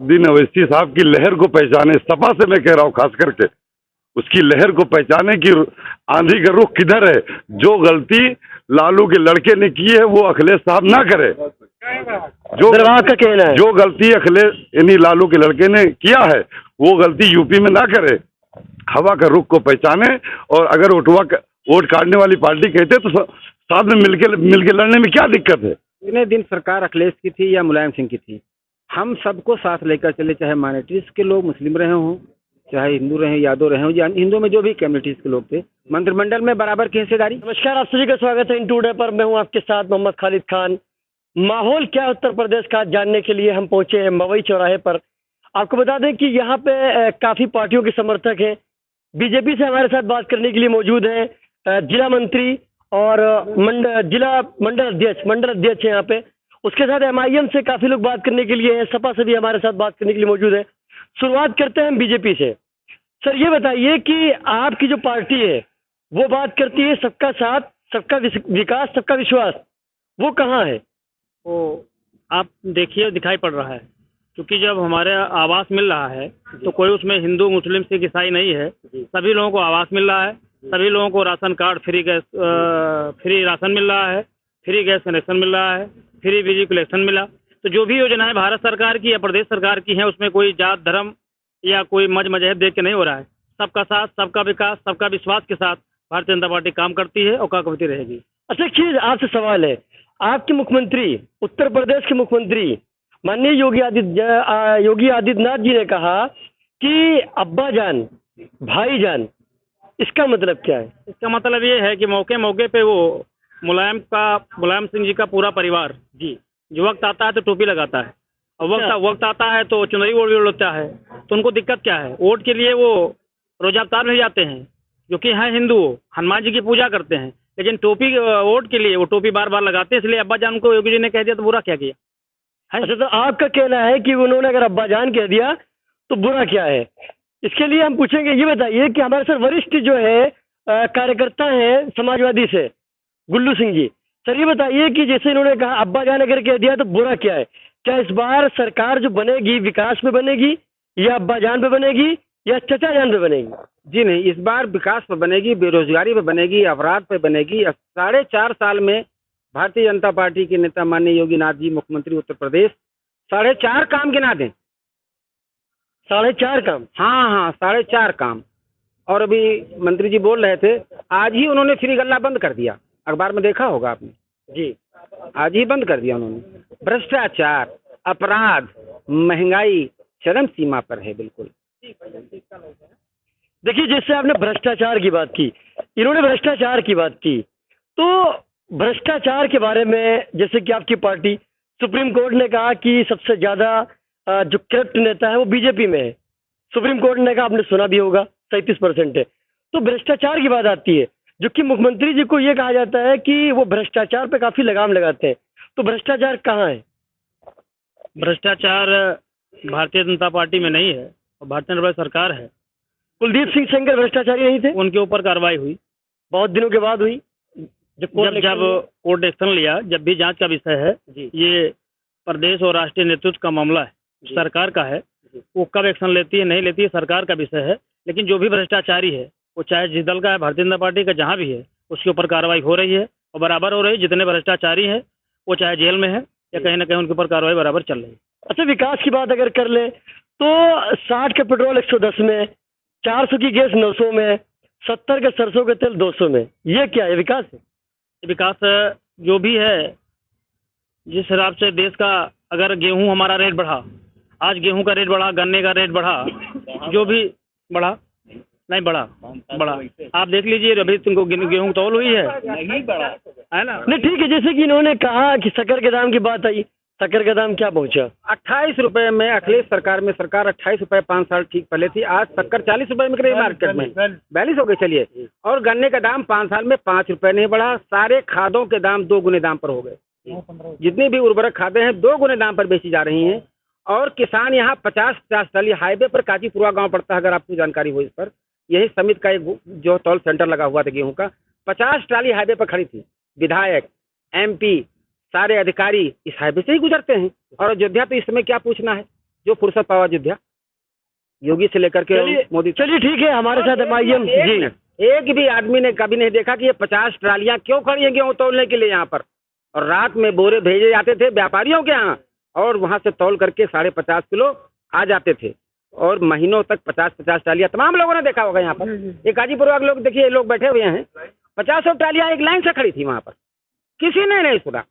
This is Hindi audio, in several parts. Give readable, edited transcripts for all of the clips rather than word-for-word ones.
असदुद्दीन अवैसी साहब की लहर को पहचाने, सपा से मैं कह रहा हूँ खास करके, उसकी लहर को पहचाने की आंधी का रुख किधर है। जो गलती लालू के लड़के ने की है वो अखिलेश साहब ना करे। जो गलती अखिलेश यानी लालू के लड़के ने किया है वो गलती यूपी में ना करे। हवा का रुख को पहचाने, और अगर वोट काटने वाली पार्टी कहते तो साथ में मिलके लड़ने में क्या दिक्कत है। इतने दिन सरकार अखिलेश की थी या मुलायम सिंह की थी, हम सबको साथ लेकर चले, चाहे माइनॉरिटीज के लोग मुस्लिम रहे हों, चाहे हिंदू रहे, यादव रहे हों, या हिंदू में जो भी कम्युनिटीज के लोग थे, मंत्रिमंडल में बराबर की हिस्सेदारी। नमस्कार, आप सभी का स्वागत है इन टुडे पर। मैं हूं आपके साथ मोहम्मद खालिद खान। माहौल क्या उत्तर प्रदेश का जानने के लिए हम पहुंचे हैं मवई चौराहे पर। आपको बता दें कि यहाँ पे काफी पार्टियों के समर्थक हैं। बीजेपी से हमारे साथ बात करने के लिए मौजूद है जिला मंत्री और जिला मंडल अध्यक्ष है यहाँ पे। उसके साथ एमआईएम से काफी लोग बात करने के लिए हैं, सपा से भी हमारे साथ बात करने के लिए मौजूद है। शुरुआत करते हैं हम बीजेपी से। सर ये बताइए कि आपकी जो पार्टी है वो बात करती है सबका साथ, सबका विकास, सबका विश्वास, वो कहाँ है? वो आप देखिए दिखाई पड़ रहा है, क्योंकि जब हमारे आवास मिल रहा है तो कोई उसमें हिंदू मुस्लिम सिख ईसाई नहीं है, सभी लोगों को आवास मिल रहा है, सभी लोगों को ration card, free gas, free ration मिल रहा है, फ्री गैस कनेक्शन मिल रहा है, फ्री बिजली कलेक्शन मिला। तो जो भी योजनाएं भारत सरकार की या प्रदेश सरकार की हैं उसमें कोई जात धर्म या कोई मजहब देख के नहीं हो रहा है। सबका साथ, सबका विकास, सबका विश्वास के साथ भारतीय जनता पार्टी काम करती है और काम करती रहेगी। अच्छा, एक चीज आपसे सवाल है, आपके मुख्यमंत्री, उत्तर प्रदेश के मुख्यमंत्री माननीय योगी आदित्यनाथ जी ने कहा कि अब्बा जान, भाई जान, इसका मतलब क्या है? इसका मतलब ये है कि मौके मौके पे वो मुलायम सिंह जी का पूरा परिवार जी, जो वक्त आता है तो टोपी लगाता है और वक्त आता है तो चुनरी ओढ़ लेता है। तो उनको दिक्कत क्या है? वोट के लिए वो रोजा अवतार में जाते हैं, क्योंकि हैं हिंदू, हनुमान जी की पूजा करते हैं, लेकिन टोपी वोट के लिए वो टोपी बार बार लगाते हैं। इसलिए अब्बा जान को योगी जी ने कह दिया तो बुरा क्या किया है? अच्छा, तो आपका कहना है कि उन्होंने अगर अब्बा जान कह दिया तो बुरा क्या है? इसके लिए हम पूछेंगे, ये बताइए कि हमारे सर वरिष्ठ जो है कार्यकर्ता हैं समाजवादी से, गुल्लू सिंह जी, सर ये बताइए कि जैसे इन्होंने कहा अब्बा जान अगर कह दिया तो बुरा क्या है? क्या इस बार सरकार जो बनेगी विकास पे बनेगी या अब्बा जान पे बनेगी या चचा जान पे बनेगी? जी नहीं, इस बार विकास पे बनेगी, बेरोजगारी पे बनेगी, अपराध पे बनेगी। 4.5 साल में भारतीय जनता पार्टी के नेता माननीय योगीनाथ जी, मुख्यमंत्री उत्तर प्रदेश, 4.5 काम गिना दें। 4.5 काम? हाँ, 4.5 काम। और अभी मंत्री जी बोल रहे थे, आज ही उन्होंने फ्री गल्ला बंद कर दिया, अखबार में देखा होगा आपने जी, आज ही बंद कर दिया उन्होंने। भ्रष्टाचार, अपराध, महंगाई चरम सीमा पर है बिल्कुल। देखिए, जैसे आपने भ्रष्टाचार की बात की, इन्होंने भ्रष्टाचार की बात की, तो भ्रष्टाचार के बारे में जैसे कि आपकी पार्टी, सुप्रीम कोर्ट ने कहा कि सबसे ज्यादा जो करप्ट नेता है वो बीजेपी में है। सुप्रीम कोर्ट ने कहा, आपने सुना भी होगा, 37% है। तो भ्रष्टाचार की बात आती है, जो कि मुख्यमंत्री जी को ये कहा जाता है कि वो भ्रष्टाचार पे काफी लगाम लगाते हैं। तो भ्रष्टाचार कहाँ है? भ्रष्टाचार भारतीय जनता पार्टी में नहीं है और भारतीय जनता पार्टी सरकार है। कुलदीप सिंह सेंगर भ्रष्टाचारी नहीं थे? उनके ऊपर कार्रवाई हुई, बहुत दिनों के बाद हुई, जब कोर्ट एक्शन लिया। जब भी जांच का विषय है, ये प्रदेश और राष्ट्रीय नेतृत्व का मामला है, सरकार का है। वो कब एक्शन लेती है नहीं लेती है सरकार का विषय है, लेकिन जो भी भ्रष्टाचारी है वो चाहे जिस दल का है, भारतीय जनता पार्टी का जहाँ भी है, उसके ऊपर कार्रवाई हो रही है और बराबर हो रही है। जितने भ्रष्टाचारी हैं वो चाहे जेल में है या कहीं ना कहीं उनके ऊपर कार्रवाई बराबर चल रही है। अच्छा, विकास की बात अगर कर ले तो 60 का पेट्रोल 110 में, 400 की गैस 900 में, 70 का सरसों का तेल 200 में, ये क्या है? विकास है? विकास जो भी है, जिस हिसाब से देश का, अगर गेहूं हमारा रेट बढ़ा, आज गेहूं का रेट बढ़ा, गन्ने का रेट बढ़ा, जो भी बढ़ा नहीं बढ़ा, आप देख लीजिए। अभी तुमको गेहूं तौल हुई है, नहीं बढ़ा है ना? नहीं, ठीक है। जैसे कि इन्होंने कहा कि शक्कर के दाम की बात आई, शक्कर का दाम क्या पहुंचा? 28 रुपए में अखिलेश सरकार में, सरकार 28 रुपए 5 साल ठीक पहले थी, आज शक्कर 40 रुपए में रही मार्केट में, 42 हो गई। चलिए, और गन्ने का दाम 5 साल में 5 रुपए नहीं बढ़ा। सारे खादों के दाम 2 गुने दाम पर हो गए। जितनी भी उर्वरक खादें हैं 2 गुने दाम पर बेची जा रही हैं। और किसान यहाँ 50 टली हाईवे पर काजीपुरा गांव पड़ता है, अगर आपको जानकारी हो इस पर, यही समिति का एक जो तौल सेंटर लगा हुआ था गेहूं का, 50 ट्राली हाईवे पर खड़ी थी। विधायक, एमपी, सारे अधिकारी इस हाईवे से ही गुजरते हैं। और अयोध्या तो इस समय क्या पूछना है, जो फुर्सत पावा अयोध्या, योगी से लेकर के मोदी। चलिए ठीक है, हमारे साथ MIM जी। एक भी आदमी ने कभी नहीं देखा कि ये 50 ट्रालियां क्यों खड़ी हैं गेहूं तौलने के लिए यहाँ पर, और रात में बोरे भेजे जाते थे व्यापारियों के यहाँ, और वहां से तौल करके 50.5 किलो आ जाते थे, और महीनों तक 50-50 ट्रालियां तमाम लोगों ने देखा होगा यहाँ पर। ये गाजीपुर वाले लोग देखिए, लोग बैठे हुए हैं, 50 ट्रालियां एक लाइन से खड़ी थी वहां पर, किसी ने नहीं सुना।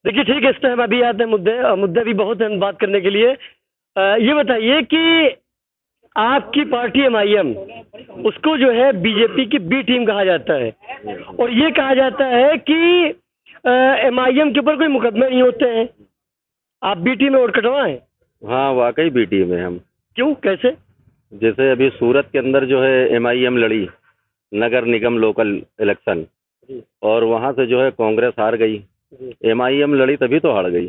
देखिए ठीक है, इस टाइम अभी आते हैं मुद्दे भी बहुत हैं बात करने के लिए। ये बताइए कि आपकी पार्टी MIM, उसको जो है बीजेपी की बी टीम कहा जाता है, और ये कहा जाता है कि MIM के ऊपर कोई मुकदमे नहीं होते हैं। आप बी टीम में वोट कटवाएं? हाँ वाकई बी टीम है हम। क्यों, कैसे? जैसे अभी सूरत के अंदर जो है MIM लड़ी नगर निगम लोकल इलेक्शन, और वहाँ से जो है कांग्रेस हार गई। MIM लड़ी तभी तो हार गई,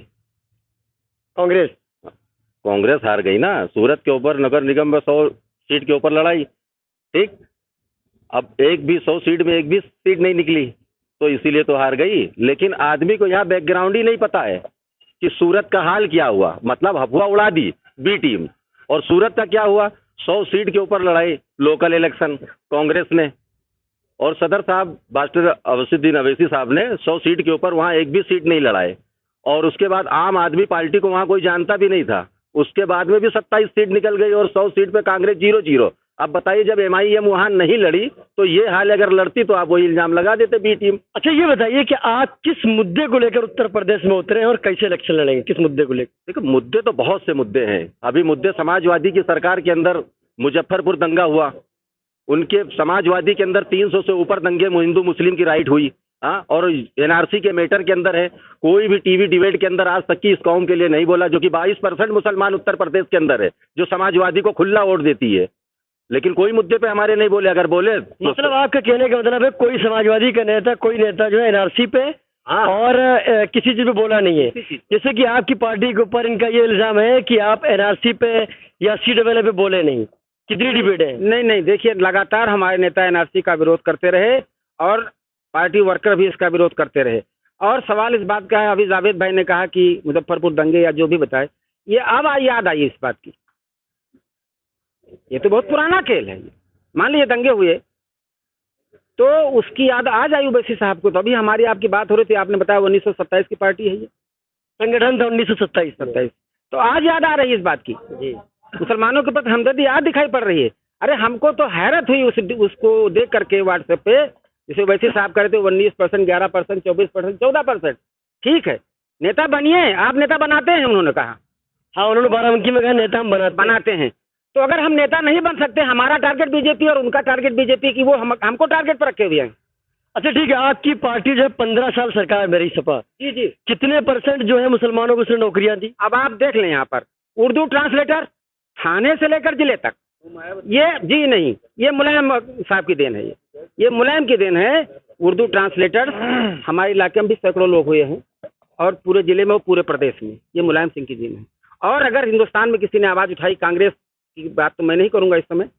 कांग्रेस हार गई ना। सूरत के ऊपर नगर निगम में 100 सीट के ऊपर लड़ाई, ठीक। अब 100 सीट में एक भी सीट नहीं निकली, तो इसीलिए तो हार गई। लेकिन आदमी को यहाँ बैकग्राउंड ही नहीं पता है कि सूरत का हाल क्या हुआ। मतलब अफवाह उड़ा दी बी टीम, और सूरत का क्या हुआ, 100 सीट के ऊपर लड़ाई लोकल इलेक्शन कांग्रेस ने, और सदर साहब बास्टर अवसुद्दीन अवैसी साहब ने 100 सीट के ऊपर वहाँ एक भी सीट नहीं लड़ाए। और उसके बाद आम आदमी पार्टी को वहाँ कोई जानता भी नहीं था, उसके बाद में भी 27 सीट निकल गई, और 100 सीट पे कांग्रेस 0-0। अब बताइए, जब MIM वहाँ नहीं लड़ी तो ये हाल अगर लड़ती तो आप वही इल्जाम लगा देते बी टीम। अच्छा ये बताइए कि आप किस मुद्दे को लेकर उत्तर प्रदेश में उतरे हैं और कैसे इलेक्शन लड़ेंगे, किस मुद्दे को लेकर? देखो, मुद्दे तो बहुत से मुद्दे हैं। अभी मुद्दे समाजवादी की सरकार के अंदर मुजफ्फरपुर दंगा हुआ, उनके समाजवादी के अंदर 300 से ऊपर दंगे हिंदू मुस्लिम की राइट हुई। हाँ, और NRC के मैटर के अंदर है, कोई भी टीवी डिबेट के अंदर आज तक की इस कौम के लिए नहीं बोला, जो कि 22% मुसलमान उत्तर प्रदेश के अंदर है, जो समाजवादी को खुला वोट देती है। लेकिन कोई मुद्दे पे हमारे नहीं बोले। अगर बोले तो मतलब आपका कहने का मतलब है कोई समाजवादी का नेता, कोई नेता जो है NRC पे और किसी चीज पे बोला नहीं है। जैसे कि आपकी पार्टी के ऊपर इनका ये इल्जाम है कि आप NRC पे या CAA पे बोले नहीं। कितनी डिबेट है? नहीं, देखिए, लगातार हमारे नेता NRC का विरोध करते रहे, और पार्टी वर्कर भी इसका विरोध करते रहे। और सवाल इस बात का है, अभी जावेद भाई ने कहा कि मुजफ्फरपुर दंगे या जो भी बताए, ये अब याद आई इस बात की। ये तो बहुत पुराना खेल है। मान लीजिए दंगे हुए तो उसकी याद आज आई ओवैसी साहब को। तो अभी हमारी आपकी बात हो रही थी, आपने बताया 1927 की पार्टी है, ये संगठन था 1927। तो आज याद आ रही है इस बात की जी। मुसलमानों के प्रति हमदर्दी याद दिखाई पड़ रही है। अरे हमको तो हैरत हुई उसको देख करके व्हाट्सएप पे, जैसे वैसे साहब करे थे 19%, 11%, 24%, 14%। ठीक है, नेता बनिए, आप नेता बनाते हैं, उन्होंने कहा। हाँ, उन्होंने बाराबंकी में कहा नेता हम बनाते हैं। तो अगर हम नेता नहीं बन सकते, हमारा टारगेट बीजेपी और उनका टारगेट बीजेपी की, वो हमको टारगेट पर रखे हुए हैं। अच्छा ठीक है, आपकी पार्टी जो है 15 साल सरकार में रही, सपा जी, कितने % जो है मुसलमानों को उसने नौकरियां दी? अब आप देख लें, यहाँ पर उर्दू ट्रांसलेटर थाने से लेकर जिले तक, ये जी नहीं, ये मुलायम साहब की देन है। ये मुलायम की देन है। उर्दू ट्रांसलेटर हमारे इलाके में भी सैकड़ों लोग हुए हैं, और पूरे जिले में, पूरे प्रदेश में, ये मुलायम सिंह की देन है। और अगर हिंदुस्तान में किसी ने आवाज़ उठाई, कांग्रेस की बात तो मैं नहीं करूंगा इस समय,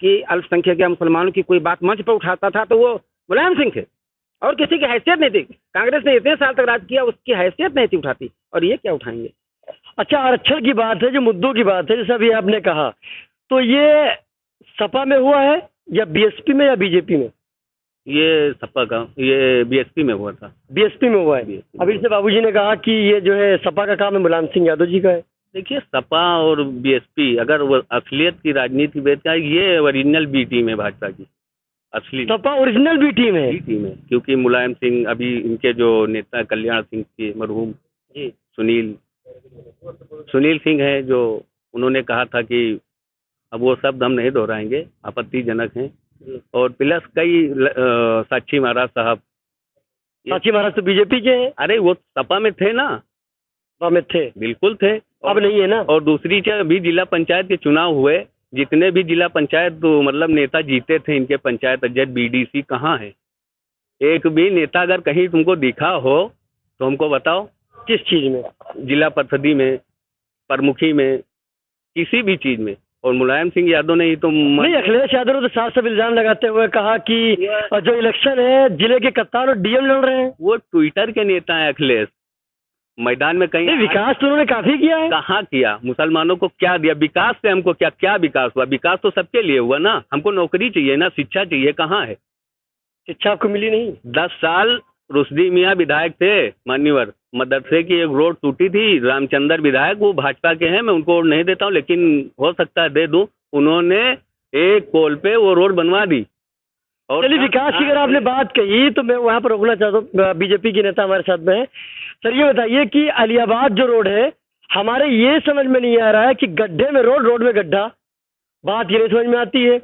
कि अल्पसंख्यक या मुसलमानों की कोई बात मंच पर उठाता था, तो वो मुलायम सिंह थे, और किसी की हैसियत नहीं थी। कांग्रेस ने इतने साल तक राज किया, उसकी हैसियत नहीं थी उठाती, और ये क्या उठाएंगे। अच्छा, आरक्षण की बात है, जो मुद्दों की बात है, जैसे अभी आपने कहा, तो ये सपा में हुआ है या BSP में या बीजेपी में? ये सपा का, ये BSP में हुआ था। BSP में हुआ है। अभी जैसे बाबूजी ने कहा कि ये जो है सपा का काम है, मुलायम सिंह यादव जी का है। देखिए, सपा और BSP अगर वो असलियत की राजनीति बेचता है, ये ओरिजिनल बी टीम है भाजपा की, असली सपा ओरिजिनल बी टीम है। बी टीम है, क्योंकि मुलायम सिंह, अभी इनके जो नेता कल्याण सिंह के मरहूम जी सुनील सिंह है, जो उन्होंने कहा था कि अब वो शब्द हम नहीं दोहराएंगे, आपत्तिजनक हैं। और प्लस कई साक्षी महाराज साहब, साक्षी महाराज तो बीजेपी के हैं। अरे वो सपा में थे ना, सपा में थे, बिल्कुल थे, अब नहीं है ना। और दूसरी चीज, अभी जिला पंचायत के चुनाव हुए, जितने भी जिला पंचायत तो मतलब नेता जीते थे, इनके पंचायत अध्यक्ष BDC कहाँ है? एक भी नेता अगर कहीं तुमको दिखा हो तो हमको बताओ। किस चीज में? जिला परिषदी में, प्रमुखी में, किसी भी चीज में। और मुलायम सिंह यादव ने ही तो नहीं, अखिलेश यादव ने तो साफ साफ इल्जाम लगाते हुए कहा कि जो इलेक्शन है जिले के कप्तान और DM लड़ रहे हैं। वो ट्विटर के नेता है अखिलेश, मैदान में कहीं विकास तो उन्होंने काफी किया है। कहाँ किया? मुसलमानों को क्या दिया? विकास से हमको क्या क्या विकास हुआ? विकास तो सबके लिए हुआ ना। हमको नौकरी चाहिए ना, शिक्षा चाहिए, कहाँ है? शिक्षा आपको मिली नहीं? 10 साल रुश्दी मियाँ विधायक थे मान्यवर, मदरसे की एक रोड टूटी थी, रामचंद्र विधायक, वो भाजपा के हैं, मैं उनको नहीं देता हूँ लेकिन हो सकता है दे दूं। उन्होंने एक पोल पे वो रोड बनवा दी। और चलिए, विकास की अगर आपने बात कही तो मैं वहाँ पर रोकना चाहता हूँ, बीजेपी के नेता हमारे साथ में है। सर ये बताइए कि अलियाबाद जो रोड है, हमारे ये समझ में नहीं आ रहा है कि गड्ढे में रोड, रोड में गड्ढा, बात ये नहीं समझ में आती है।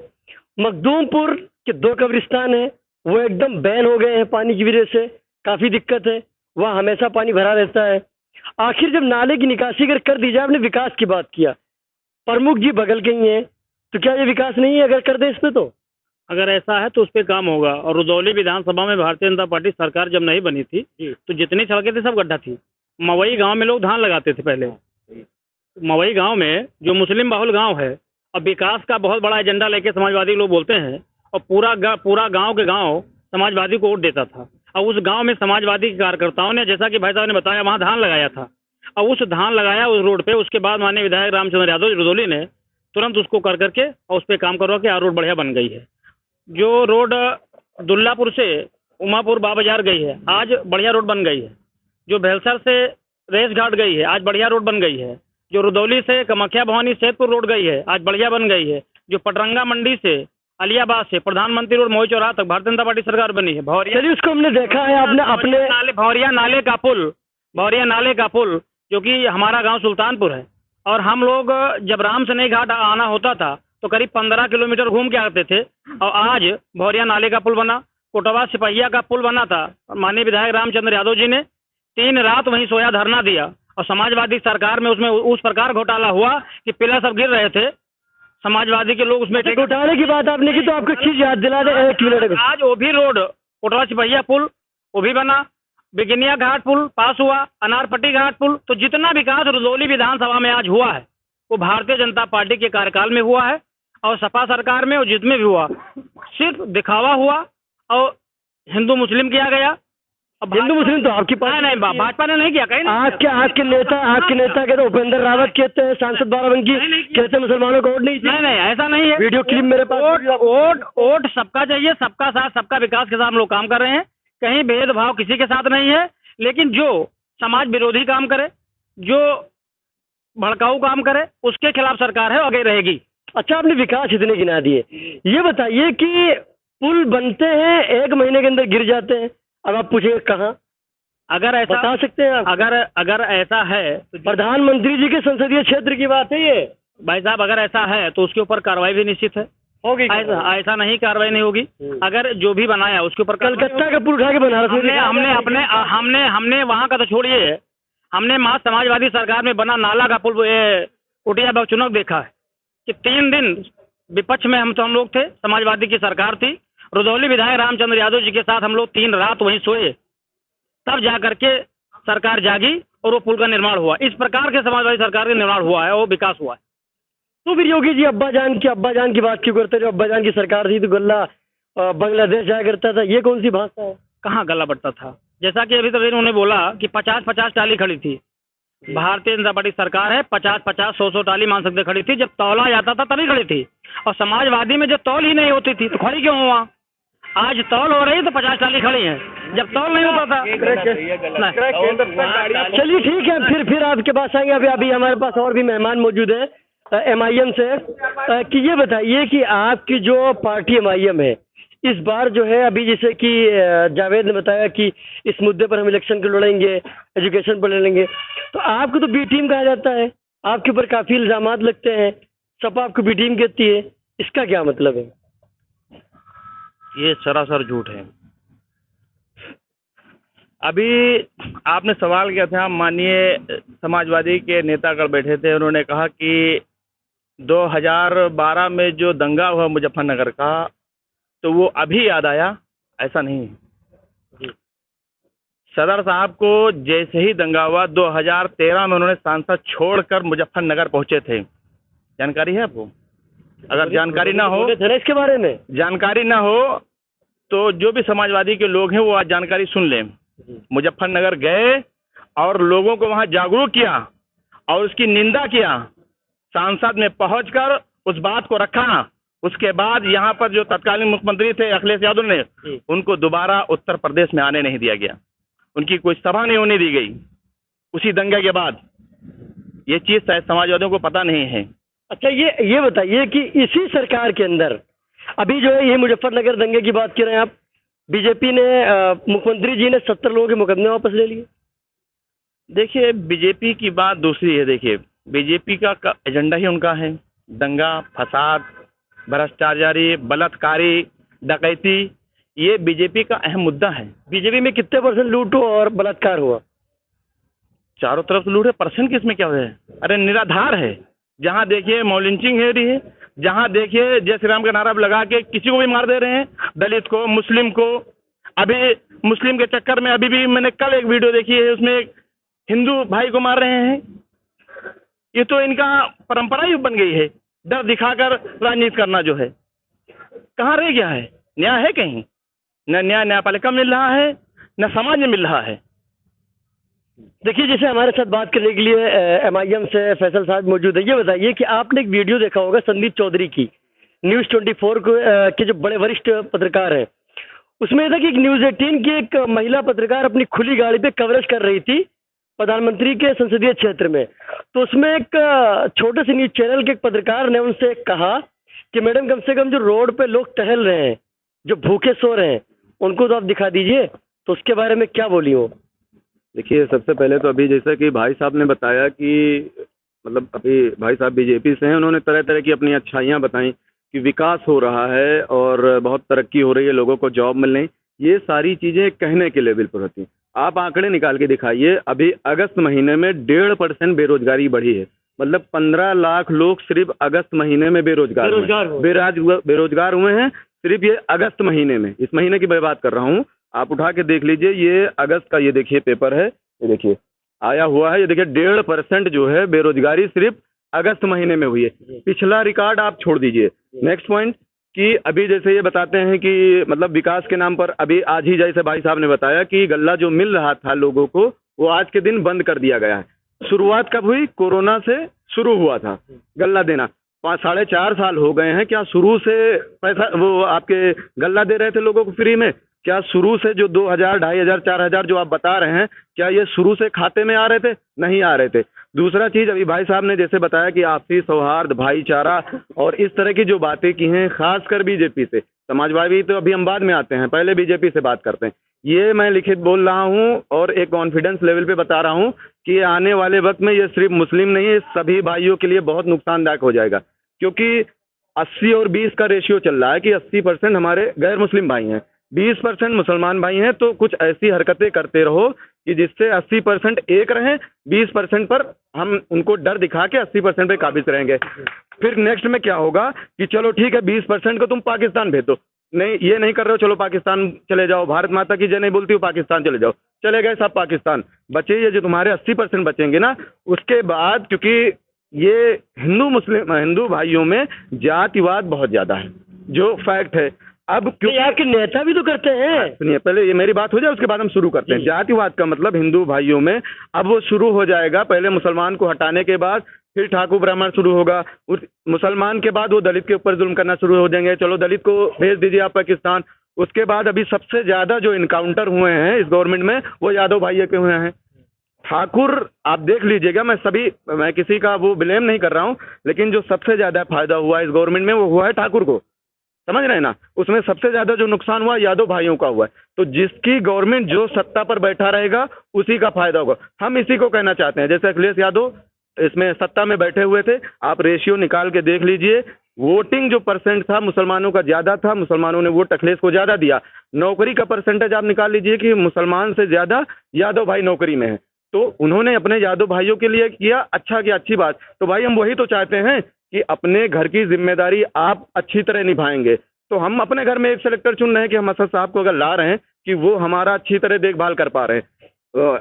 मखदूमपुर के 2 कब्रिस्तान है, वो एकदम बैन हो गए हैं पानी की वजह से, काफी दिक्कत है, वहाँ हमेशा पानी भरा रहता है। आखिर जब नाले की निकासी अगर कर दी जाए, आपने विकास की बात किया, प्रमुख जी बगल के ही हैं, तो क्या ये विकास नहीं है अगर कर दे इस पे? तो अगर ऐसा है तो उस पर काम होगा। और रुदौली विधानसभा में भारतीय जनता पार्टी सरकार जब नहीं बनी थी तो जितनी सड़कें थी सब गड्ढा थी। मवई गांव में लोग धान लगाते थे पहले। मवई गांव में जो मुस्लिम बहुल गांव है, अब विकास का बहुत बड़ा एजेंडा लेके समाजवादी लोग बोलते हैं, और पूरा गांव के गांव समाजवादी को वोट देता था। और उस गांव में समाजवादी के कार्यकर्ताओं ने, जैसा कि भाई साहब ने बताया, वहाँ धान लगाया था। और उस धान लगाया उस रोड पे, उसके बाद माननीय विधायक रामचंद्र यादव रुदौली ने तुरंत उसको कर करके और उस पर काम करवा के रोड बढ़िया बन गई है। जो रोड दुल्लापुर से उमापुर बाबाजार गई है, आज बढ़िया रोड बन गई है। जो भेलसर से रेस घाट गई है, आज बढ़िया रोड बन गई है। जो रुदौली से कामाख्या भवानी सेतपुर रोड गई है, आज बढ़िया बन गई है। जो पटरंगा मंडी से अलियाबाद से प्रधानमंत्री रोड मोई चौराहा तक भारतीय जनता पार्टी सरकार बनी है। भौरिया, चलिए उसको हमने देखा है, आपने अपने भौरिया नाले का पुल जो कि हमारा गांव सुल्तानपुर है, और हम लोग जब रामसनेही घाट आना होता था तो करीब 15 किलोमीटर घूम के आते थे। और आज भौरिया नाले का पुल बना, कोटवा सिपहिया का पुल बना था। माननीय विधायक रामचंद्र यादव जी ने 3 रात वहीं सोया धरना दिया, और समाजवादी सरकार में उसमें उस प्रकार घोटाला हुआ कि पिलर सब गिर रहे थे। समाजवादी के लोग उसमें घोटाले की बात आपने की तो आपको चीज याद दिला दे, 1 मिनट। आज वो भी रोड, कोटवा सिपहिया पुल वो भी बना, बिगिनिया घाट पुल पास हुआ, अनारपट्टी घाट पुल। तो जितना विकास रुदौली विधानसभा में आज हुआ है वो भारतीय जनता पार्टी के कार्यकाल में हुआ है, और सपा सरकार में और जितने भी हुआ सिर्फ दिखावा हुआ और हिंदू मुस्लिम किया गया। अब हिंदू मुस्लिम तो आपकी पार्टी नहीं, भाजपा ने नहीं किया। कहीं आपके नेता कहते उपेंद्र रावत कहते हैं, सांसद बाराबंकी कहते मुसलमानों को वोट नहीं चाहिए। नहीं, ऐसा नहीं है। वीडियो क्लिप मेरे पास। वोट सबका चाहिए, सबका साथ, सबका विकास के साथ हम लोग काम कर रहे हैं। कहीं भेदभाव किसी के साथ नहीं है। लेकिन जो समाज विरोधी काम करे, जो भड़काऊ काम करे, उसके खिलाफ सरकार है, आगे रहेगी। अच्छा, आपने विकास इतने गिना दिए, ये बताइए कि पुल बनते हैं 1 महीने के अंदर गिर जाते हैं, अब आप पूछिए कहाँ? अगर ऐसा बता सकते हैं आप? अगर ऐसा है तो प्रधानमंत्री जी के संसदीय क्षेत्र की बात है ये भाई साहब। अगर ऐसा है तो उसके ऊपर कार्रवाई भी निश्चित है होगी। ऐसा नहीं कार्रवाई नहीं होगी। अगर जो भी बनाया उसके ऊपर कलकत्ता का पुल उठा के बनारस में हमने वहाँ का तो छोड़िए, हमने मां समाजवादी सरकार में बना नाला का पुल कोटिया बगचुनक देखा है कि 3 दिन विपक्ष में हम लोग थे, समाजवादी की सरकार थी। रुदौली विधायक रामचंद्र यादव जी के साथ हम लोग 3 रात वहीं सोए, तब जा करके सरकार जागी और वो पुल का निर्माण हुआ। इस प्रकार के समाजवादी सरकार का निर्माण हुआ है, वो विकास हुआ है। तो फिर योगी जी अब्बा जान की बात क्यों करते? जो अब्बा जान की सरकार थी तो गल्ला बांग्लादेश जाया करता था, ये कौन सी भाषा है? कहाँ गला बढ़ता था? जैसा कि अभी तक उन्होंने बोला कि 50-50 टाली खड़ी थी। भारतीय जनता पार्टी सरकार है, 50-50, 100-100 टाली मान सकते खड़ी थी। जब तौला जाता था तभी खड़ी थी, और समाजवादी में जब तौल ही नहीं होती थी तो खड़ी क्यों हुआ? आज तौल हो रही तो 50 टाली खड़ी है, जब तौल नहीं होता था। चलिए ठीक है, फिर आपके पास आएंगे। अभी हमारे पास और भी मेहमान मौजूद है MIM से, कि ये बताइए कि आपकी जो पार्टी MIM है इस बार जो है, अभी जैसे कि जावेद ने बताया कि इस मुद्दे पर हम इलेक्शन को लड़ेंगे, एजुकेशन पर लड़ेंगे, तो आपको तो बी टीम कहा जाता है, आपके ऊपर काफी इल्जामात लगते हैं, सपा आपको बी टीम कहती है, इसका क्या मतलब है? ये सरासर झूठ है। अभी आपने सवाल किया था, माननीय समाजवादी के नेतागण बैठे थे, उन्होंने कहा कि 2012 में जो दंगा हुआ मुजफ्फरनगर का, तो वो अभी याद आया। ऐसा नहीं है। सदर साहब को जैसे ही दंगा हुआ 2013 में उन्होंने सांसद छोड़कर मुजफ्फरनगर पहुंचे थे। जानकारी है आपको? अगर जानकारी ना हो, इसके बारे में जानकारी ना हो तो जो भी समाजवादी के लोग हैं वो आज जानकारी सुन लें। मुजफ्फरनगर गए और लोगों को वहां जागरूक किया और उसकी निंदा किया, संसद में पहुंचकर उस बात को रखा। उसके बाद यहाँ पर जो तत्कालीन मुख्यमंत्री थे अखिलेश यादव ने, उनको दोबारा उत्तर प्रदेश में आने नहीं दिया गया, उनकी कोई सभा नहीं होने दी गई उसी दंगे के बाद। ये चीज शायद समाजवादियों को पता नहीं है। अच्छा, ये बताइए कि इसी सरकार के अंदर अभी जो है ये मुजफ्फरनगर दंगे की बात कर रहे हैं आप, बीजेपी ने मुख्यमंत्री जी ने 70 लोगों के मुकदमे वापस ले लिए। देखिए, बीजेपी की बात दूसरी है। देखिए, बीजेपी का एजेंडा ही उनका है दंगा फसाद, भ्रष्टाचारी, बलात्कारी, डकैती, ये बीजेपी का अहम मुद्दा है। बीजेपी में कितने % लूट और बलात्कार हुआ? चारों तरफ से लूट है, परसेंट किसमें क्या हुआ है? अरे निराधार है। जहां देखिए मॉलिंचिंग हो रही है, जहां देखिए जय श्री राम का नारा लगा के किसी को भी मार दे रहे हैं, दलित को, मुस्लिम को। अभी मुस्लिम के चक्कर में अभी भी मैंने कल एक वीडियो देखी है, उसमें एक हिंदू भाई को मार रहे हैं। ये तो इनका परंपरा ही बन गई है, डर दिखाकर राजनीति करना जो है। कहाँ रह गया है न्याय? है कहीं? न न्याय न्यायपालिका मिल रहा है, न समाज में मिल रहा है। देखिए, जैसे हमारे साथ बात करने के लिए MIM से फैसल साहब मौजूद है। ये बताइए कि आपने एक वीडियो देखा होगा संदीप चौधरी की, न्यूज़ 24 के जो बड़े वरिष्ठ पत्रकार हैं, उसमें था कि एक न्यूज़ 18 की एक महिला पत्रकार अपनी खुली गाड़ी पे कवरेज कर रही थी प्रधानमंत्री के संसदीय क्षेत्र में। तो उसमें एक छोटे से न्यूज़ चैनल के एक पत्रकार ने उनसे कहा कि मैडम, कम से कम जो रोड पे लोग टहल रहे हैं, जो भूखे सो रहे हैं, उनको तो आप दिखा दीजिए। तो उसके बारे में क्या बोली हो? देखिए, सबसे पहले तो अभी जैसा कि भाई साहब ने बताया कि मतलब अभी भाई साहब बीजेपी से हैं, उन्होंने तरह तरह की अपनी अच्छाइयाँ बताई कि विकास हो रहा है और बहुत तरक्की हो रही है, लोगों को जॉब मिल रही। ये सारी चीज़ें कहने के लेवल पर होती हैं। आप आंकड़े निकाल के दिखाइए, अभी अगस्त महीने में 1.5% बेरोजगारी बढ़ी है। मतलब 15 लाख लोग सिर्फ अगस्त महीने में बेरोजगार हुए हैं, सिर्फ ये अगस्त महीने में। इस महीने की मैं बात कर रहा हूँ, आप उठा के देख लीजिए, ये अगस्त का ये देखिए पेपर है, ये देखिए आया हुआ है, ये देखिए 1.5% जो है बेरोजगारी सिर्फ अगस्त महीने में हुई है। पिछला रिकॉर्ड आप छोड़ दीजिए। नेक्स्ट पॉइंट कि अभी जैसे ये बताते हैं कि मतलब विकास के नाम पर अभी आज ही जैसे भाई साहब ने बताया कि गल्ला जो मिल रहा था लोगों को, वो आज के दिन बंद कर दिया गया है। शुरुआत कब हुई? कोरोना से शुरू हुआ था गल्ला देना। 4.5 साल हो गए हैं। क्या शुरू से पैसा वो आपके गल्ला दे रहे थे लोगों को फ्री में? क्या शुरू से जो 2000, 2500, 4000 जो आप बता रहे हैं, क्या ये शुरू से खाते में आ रहे थे? नहीं आ रहे थे। दूसरा चीज, अभी भाई साहब ने जैसे बताया कि आपसी सौहार्द, भाईचारा और इस तरह की जो बातें की हैं, खासकर बीजेपी से। समाजवादी तो अभी हम बाद में आते हैं, पहले बीजेपी से बात करते हैं। ये मैं लिखित बोल रहा हूँ और एक कॉन्फिडेंस लेवल पे बता रहा हूँ कि आने वाले वक्त में ये सिर्फ मुस्लिम नहीं है, सभी भाइयों के लिए बहुत नुकसानदायक हो जाएगा। क्योंकि 80 और 20 का रेशियो चल रहा है कि 80% हमारे गैर मुस्लिम भाई हैं, 20% मुसलमान भाई हैं। तो कुछ ऐसी हरकतें करते रहो कि जिससे 80% एक रहें, 20% पर हम उनको डर दिखा के 80% पे काबिज रहेंगे। फिर नेक्स्ट में क्या होगा कि चलो ठीक है, 20% को तुम पाकिस्तान भेज दो। नहीं, ये नहीं कर रहे हो, चलो पाकिस्तान चले जाओ, भारत माता की जय नहीं बोलती हो, पाकिस्तान चले जाओ। चले गए सब पाकिस्तान, बचे ये जो तुम्हारे 80% बचेंगे ना, उसके बाद क्योंकि ये हिंदू भाइयों में जातिवाद बहुत ज्यादा है, जो फैक्ट है। अब क्योंकि आपके नेता भी तो करते हैं। सुनिए, पहले ये मेरी बात हो जाए, उसके बाद हम शुरू करते हैं। जातिवाद का मतलब हिंदू भाइयों में अब वो शुरू हो जाएगा। पहले मुसलमान को हटाने के बाद फिर ठाकुर ब्राह्मण शुरू होगा, उस मुसलमान के बाद वो दलित के ऊपर जुल्म करना शुरू हो जाएंगे। चलो दलित को भेज दीजिए आप पाकिस्तान। उसके बाद अभी सबसे ज्यादा जो इनकाउंटर हुए हैं इस गवर्नमेंट में, वो यादव भाइयों के हुए हैं। ठाकुर आप देख लीजिएगा, मैं किसी का वो ब्लेम नहीं कर रहा हूँ, लेकिन जो सबसे ज्यादा फायदा हुआ इस गवर्नमेंट में वो हुआ है ठाकुर को, समझ रहे हैं ना। उसमें सबसे ज्यादा जो नुकसान हुआ यादव भाइयों का हुआ है। तो जिसकी गवर्नमेंट जो सत्ता पर बैठा रहेगा उसी का फायदा होगा। हम इसी को कहना चाहते हैं। जैसे अखिलेश यादव इसमें सत्ता में बैठे हुए थे, आप रेशियो निकाल के देख लीजिए, वोटिंग जो परसेंट था मुसलमानों का ज्यादा था, मुसलमानों ने वोट अखिलेश को ज्यादा दिया। नौकरी का परसेंटेज आप निकाल लीजिए कि मुसलमान से ज्यादा यादव भाई नौकरी में है। तो उन्होंने अपने यादव भाइयों के लिए किया, अच्छा किया, अच्छी बात। तो भाई हम वही तो चाहते हैं कि अपने घर की जिम्मेदारी आप अच्छी तरह निभाएंगे। तो हम अपने घर में एक सेलेक्टर चुन रहे हैं कि हम असद साहब को अगर ला रहे हैं कि वो हमारा अच्छी तरह देखभाल कर पा रहे हैं।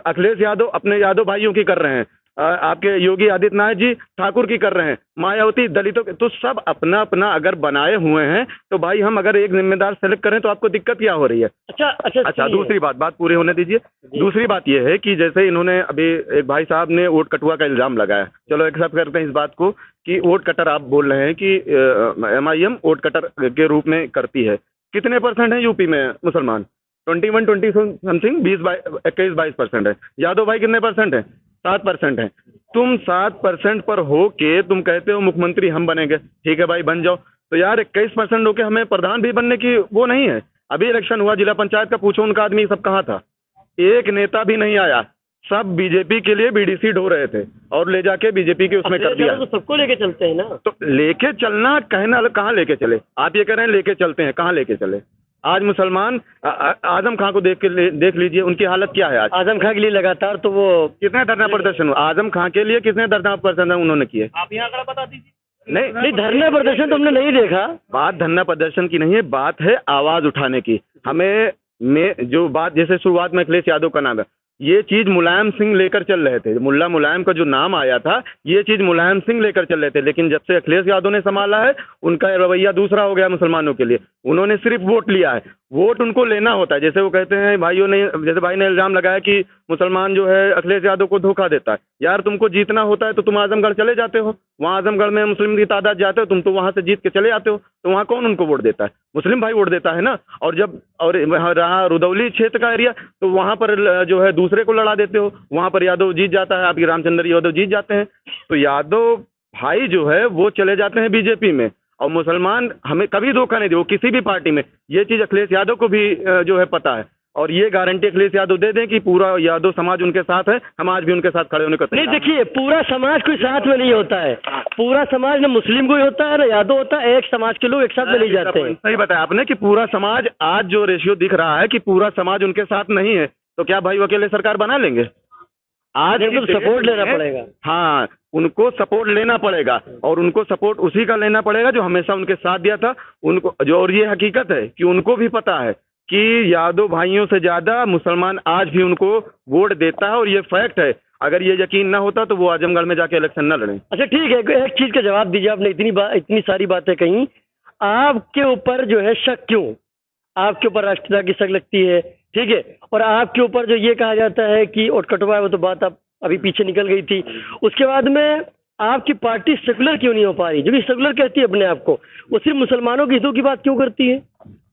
अखिलेश यादव अपने यादव भाइयों की कर रहे हैं। आपके योगी आदित्यनाथ जी ठाकुर की कर रहे हैं, मायावती दलितों के, तो सब अपना अपना अगर बनाए हुए हैं तो भाई हम अगर एक जिम्मेदार सेलेक्ट करें तो आपको दिक्कत क्या हो रही है? अच्छा, सुनिए। दूसरी बात पूरी होने दीजिए। दूसरी बात यह है कि जैसे इन्होंने अभी एक भाई साहब ने वोट कटुआ का इल्जाम लगाया, चलो एक्सेप्ट करते हैं इस बात को कि वोट कटर आप बोल रहे हैं कि MIM वोट कटर के रूप में करती है। कितने % है यूपी में मुसलमान? 21-20 समथिंग, 21-22% है। यादव भाई कितने % है? 7% है। तुम 7% पर हो के तुम कहते हो मुख्यमंत्री हम बनेंगे, ठीक है भाई बन जाओ, तो यार 21% होके हमें प्रधान भी बनने की वो नहीं है। अभी इलेक्शन हुआ जिला पंचायत का, पूछो उनका आदमी सब कहाँ था? एक नेता भी नहीं आया, सब बीजेपी के लिए BDC ढो रहे थे और ले जाके बीजेपी के उसमें कर दिया। तो सबको लेके चलते हैं ना। तो लेके चलना कहना अलग, कहाँ लेके चले? आप ये कह रहे हैं लेके चलते हैं, कहाँ लेके चले? आज मुसलमान आजम खां को देख लीजिए, उनकी हालत क्या है आज। आजम खां के लिए लगातार तो वो कितने धरना प्रदर्शन हुआ? आजम खां के लिए कितने धरना प्रदर्शन उन्होंने किए? आप यहाँ आंकड़ा बता दीजिए। नहीं, धरना प्रदर्शन तो हमने नहीं देखा। बात धरना प्रदर्शन की नहीं है, बात है आवाज उठाने की। हमें जो बात, जैसे शुरुआत में अखिलेश यादव का नाम है, ये चीज मुलायम सिंह लेकर चल रहे थे, मुल्ला मुलायम का जो नाम आया था ये चीज मुलायम सिंह लेकर चल रहे थे, लेकिन जब से अखिलेश यादव ने संभाला है उनका रवैया दूसरा हो गया मुसलमानों के लिए। उन्होंने सिर्फ वोट लिया है, वोट उनको लेना होता है। जैसे वो कहते हैं भाइयों ने, जैसे भाई ने इल्जाम लगाया कि मुसलमान जो है अखिलेश यादव को धोखा देता है। यार तुमको जीतना होता है तो तुम आजमगढ़ चले जाते हो, वहाँ आजमगढ़ में मुस्लिम की तादाद जाते हो, तुम तो वहाँ से जीत के चले आते हो, तो वहाँ कौन उनको वोट देता है? मुस्लिम भाई वोट देता है ना। और जब रहा रुदौली क्षेत्र का एरिया, तो वहाँ पर जो है दूसरे को लड़ा देते हो, वहाँ पर यादव जीत जाता है, आपकी रामचंद्र यादव जीत जाते हैं। तो यादव भाई जो है वो चले जाते हैं बीजेपी में, और मुसलमान हमें कभी धोखा नहीं दे, वो किसी भी पार्टी में। ये चीज़ अखिलेश यादव को भी जो है पता है, और ये गारंटी अखिलेश यादव दे दें कि पूरा यादव समाज उनके साथ है, हम आज भी उनके साथ खड़े होने को नहीं। देखिए, पूरा समाज कोई साथ में नहीं होता है, पूरा समाज न मुस्लिम कोई होता है न यादव होता है, एक समाज के लोग एक साथ में नहीं जाते हैं। सही बताया आपने कि पूरा समाज, आज जो रेशियो दिख रहा है कि पूरा समाज उनके साथ नहीं है, तो क्या भाई वो अकेले सरकार बना लेंगे? आज तो सपोर्ट लेना पड़ेगा। हाँ, उनको सपोर्ट लेना पड़ेगा, और उनको सपोर्ट उसी का लेना पड़ेगा जो हमेशा उनके साथ दिया था उनको जो। और ये हकीकत है कि उनको भी पता है कि यादव भाइयों से ज्यादा मुसलमान आज भी उनको वोट देता है, और ये फैक्ट है। अगर ये यकीन ना होता तो वो आजमगढ़ में जाके इलेक्शन न लड़ें। अच्छा ठीक है, एक चीज का जवाब दीजिए। आपने इतनी सारी बातें कही, आपके ऊपर जो है शक क्यों? आपके ऊपर राष्ट्रपिता की शक लगती है, ठीक है, और आपके ऊपर जो ये कहा जाता है कि वोट कटवा है, वो तो बात आप अभी पीछे निकल गई थी। उसके बाद में आपकी पार्टी सेकुलर क्यों नहीं हो पा रही? जो कि सेकुलर कहती है अपने आप को, वो सिर्फ मुसलमानों के हितों की बात क्यों करती है?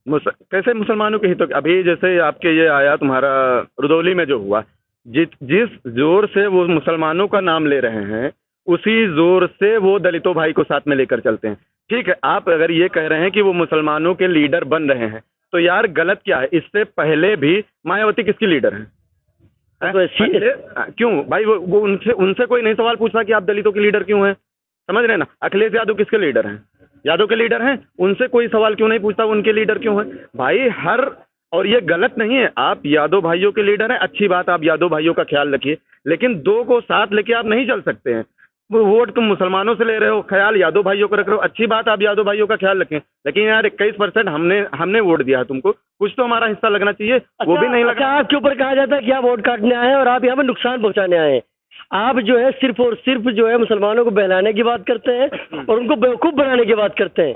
कैसे मुसलमानों के हितों? अभी जैसे आपके ये आया तुम्हारा रुदौली में जो हुआ, जिस जोर से वो मुसलमानों का नाम ले रहे हैं, उसी जोर से वो दलितों भाई को साथ में लेकर चलते हैं। ठीक है, आप अगर ये कह रहे हैं कि वो मुसलमानों के लीडर बन रहे हैं, तो यार गलत क्या है? इससे पहले भी मायावती किसकी लीडर हैं? क्यों भाई? वो उनसे कोई नहीं सवाल पूछता कि आप दलितों के लीडर क्यों हैं? समझ रहे हैं ना? अखिलेश यादव किसके लीडर हैं? यादव के लीडर हैं। उनसे कोई सवाल क्यों नहीं पूछता उनके लीडर क्यों हैं भाई? और ये गलत नहीं है, आप यादव भाइयों के लीडर हैं, अच्छी बात, आप यादव भाइयों का ख्याल रखिए, लेकिन दो को साथ लेके आप नहीं चल सकते हैं। वो वोट तुम मुसलमानों से ले रहे हो, ख्याल यादव भाइयों को रख रहे हो, अच्छी बात, आप यादव भाइयों का ख्याल रखें, लेकिन यार 21% हमने वोट दिया है तुमको, कुछ तो हमारा हिस्सा लगना चाहिए। वो भी नहीं लगा। आपके ऊपर कहा जाता है कि आप वोट काटने आए हैं और आप यहाँ पे नुकसान पहुँचाने आए हैं। आप जो है सिर्फ और सिर्फ जो है मुसलमानों को बहलाने की बात करते हैं और उनको बेवकूफ़ बनाने की बात करते हैं,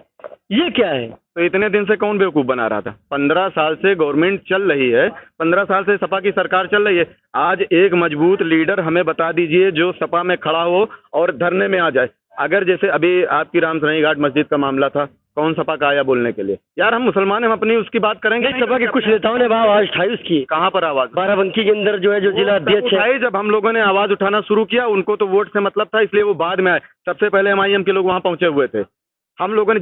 ये क्या है? तो इतने दिन से कौन बेवकूफ़ बना रहा था? 15 साल से गवर्नमेंट चल रही है, 15 साल से सपा की सरकार चल रही है। आज एक मजबूत लीडर हमें बता दीजिए जो सपा में खड़ा हो और धरने में आ जाए। अगर जैसे अभी आपकी रामसरई घाट मस्जिद का मामला था, कौन सपा का आया बोलने के लिए? यार हम मुसलमान हैं, हम अपनी उसकी बात करेंगे। सपा के कुछ नेताओं ने आवाज उठाई उसकी। कहाँ पर आवाज? बाराबंकी के अंदर जो है, जो जिला अध्यक्ष है। जब हम लोगों ने आवाज उठाना शुरू किया, उनको तो वोट से मतलब था, इसलिए वो बाद में आए। सबसे पहले MIM के लोग वहाँ पहुंचे हुए थे। हम लोगों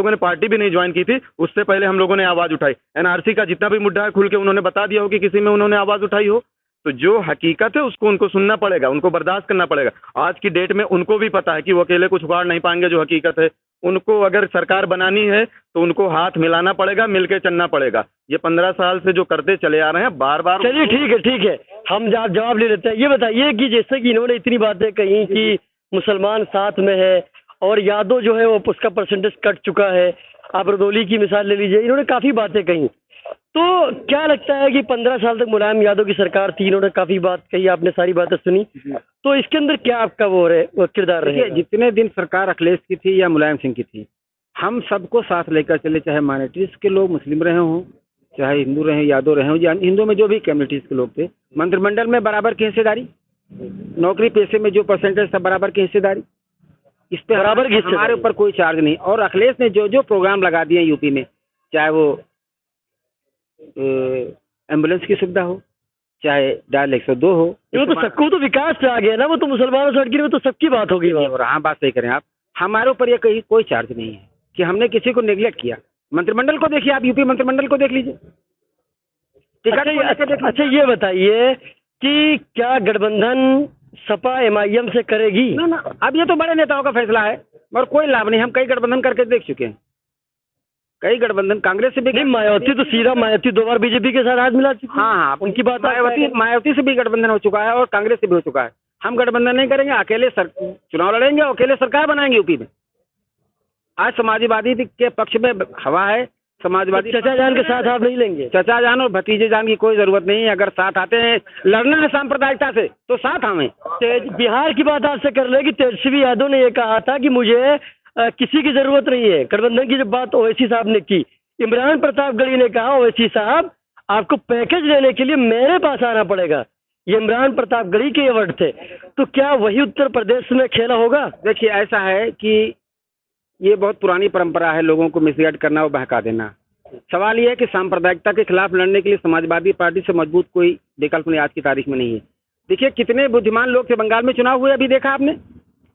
ने पार्टी भी नहीं ज्वाइन की थी, उससे पहले हम लोगों ने आवाज उठाई। NRC का जितना भी मुद्दा है खुल के उन्होंने बता दिया हो कि किसी में उन्होंने आवाज उठाई हो। तो जो हकीकत है उसको उनको सुनना पड़ेगा, उनको बर्दाश्त करना पड़ेगा। आज की डेट में उनको भी पता है कि वो अकेले कुछ उखाड़ नहीं पाएंगे। जो हकीकत है, उनको अगर सरकार बनानी है तो उनको हाथ मिलाना पड़ेगा, मिलके चलना पड़ेगा। ये 15 साल से जो करते चले आ रहे हैं बार बार। चलिए ठीक है, हम जवाब ले लेते हैं। ये बताइए कि जैसे कि इन्होंने इतनी बातें कही कि मुसलमान साथ में है और यादव जो है वो उसका परसेंटेज कट चुका है, आप रुदौली की मिसाल ले लीजिए, इन्होंने काफ़ी बातें कही। तो क्या लगता है कि 15 साल तक मुलायम यादव की सरकार थी, इन्होंने काफी बात कही, आपने सारी बातें सुनी, तो इसके अंदर क्या आपका वो किरदार देखिए, रहेगा? जितने दिन सरकार अखिलेश की थी या मुलायम सिंह की थी, हम सबको साथ लेकर चले, चाहे माइनॉरिटीज के लोग मुस्लिम रहे हों, चाहे हिंदू रहे, यादव रहे हों, या हिंदू में जो भी कम्युनिटीज के लोग थे, मंत्रिमंडल में बराबर की हिस्सेदारी, नौकरी पेशे में जो परसेंटेज था बराबर की हिस्सेदारी, इस पे बराबर की हिस्सेदारी। हमारे ऊपर कोई चार्ज नहीं। और अखिलेश ने जो जो प्रोग्राम लगा दिए यूपी में, चाहे वो एम्बुलेंस की सुविधा हो, चाहे डायल 102 हो, वो तो सबको तो विकास से आ गया ना, वो तो मुसलमानों से हटके में तो सबकी बात होगी वहाँ। और हाँ, बात सही करें आप, हमारे ऊपर ये कोई चार्ज नहीं है कि हमने किसी को नेग्लेक्ट किया। मंत्रिमंडल को देखिए, आप यूपी मंत्रिमंडल को देख लीजिए, टिकट को लेकर देख अच्छा ये बताइए कि क्या गठबंधन सपा MIM से करेगी? ना, अब ये तो बड़े नेताओं का फैसला है, और कोई लाभ नहीं। हम कई गठबंधन करके देख चुके हैं, कई गठबंधन कांग्रेस से भी। नहीं, मायावती तो सीधा मायावती 2 बार बीजेपी के साथ हाथ मिला चुकी है। हाँ, उनकी बात मायावती से भी गठबंधन हो चुका है और कांग्रेस से भी हो चुका है। हम गठबंधन नहीं करेंगे, अकेले चुनाव लड़ेंगे और अकेले सरकार बनाएंगे यूपी में। आज समाजवादी के पक्ष में हवा है, समाजवादी चचा जान के साथ आप नहीं लेंगे? चचा जान और भतीजे जान की कोई जरूरत नहीं है। अगर साथ आते हैं, लड़ना है सांप्रदायिकता से, तो साथ हमें। बिहार की बात आपसे कर ले कि तेजस्वी यादव ने ये कहा था कि मुझे किसी की जरूरत नहीं है। गठबंधन की जब बात ओवैसी साहब ने की, इमरान प्रतापगढ़ी ने कहा ओवैसी साहब आपको पैकेज लेने के लिए मेरे पास आना पड़ेगा। ये इमरान प्रतापगढ़ी के ये वर्ड थे। तो क्या वही उत्तर प्रदेश में खेला होगा? देखिए, ऐसा है कि ये बहुत पुरानी परंपरा है, लोगों को मिसगाइड करना और बहका देना। सवाल ये है कि सांप्रदायिकता के खिलाफ लड़ने के लिए समाजवादी पार्टी से मजबूत कोई विकल्प नहीं आज की तारीख में नहीं है। देखिए, कितने बुद्धिमान लोग थे, बंगाल में चुनाव हुए, अभी देखा आपने,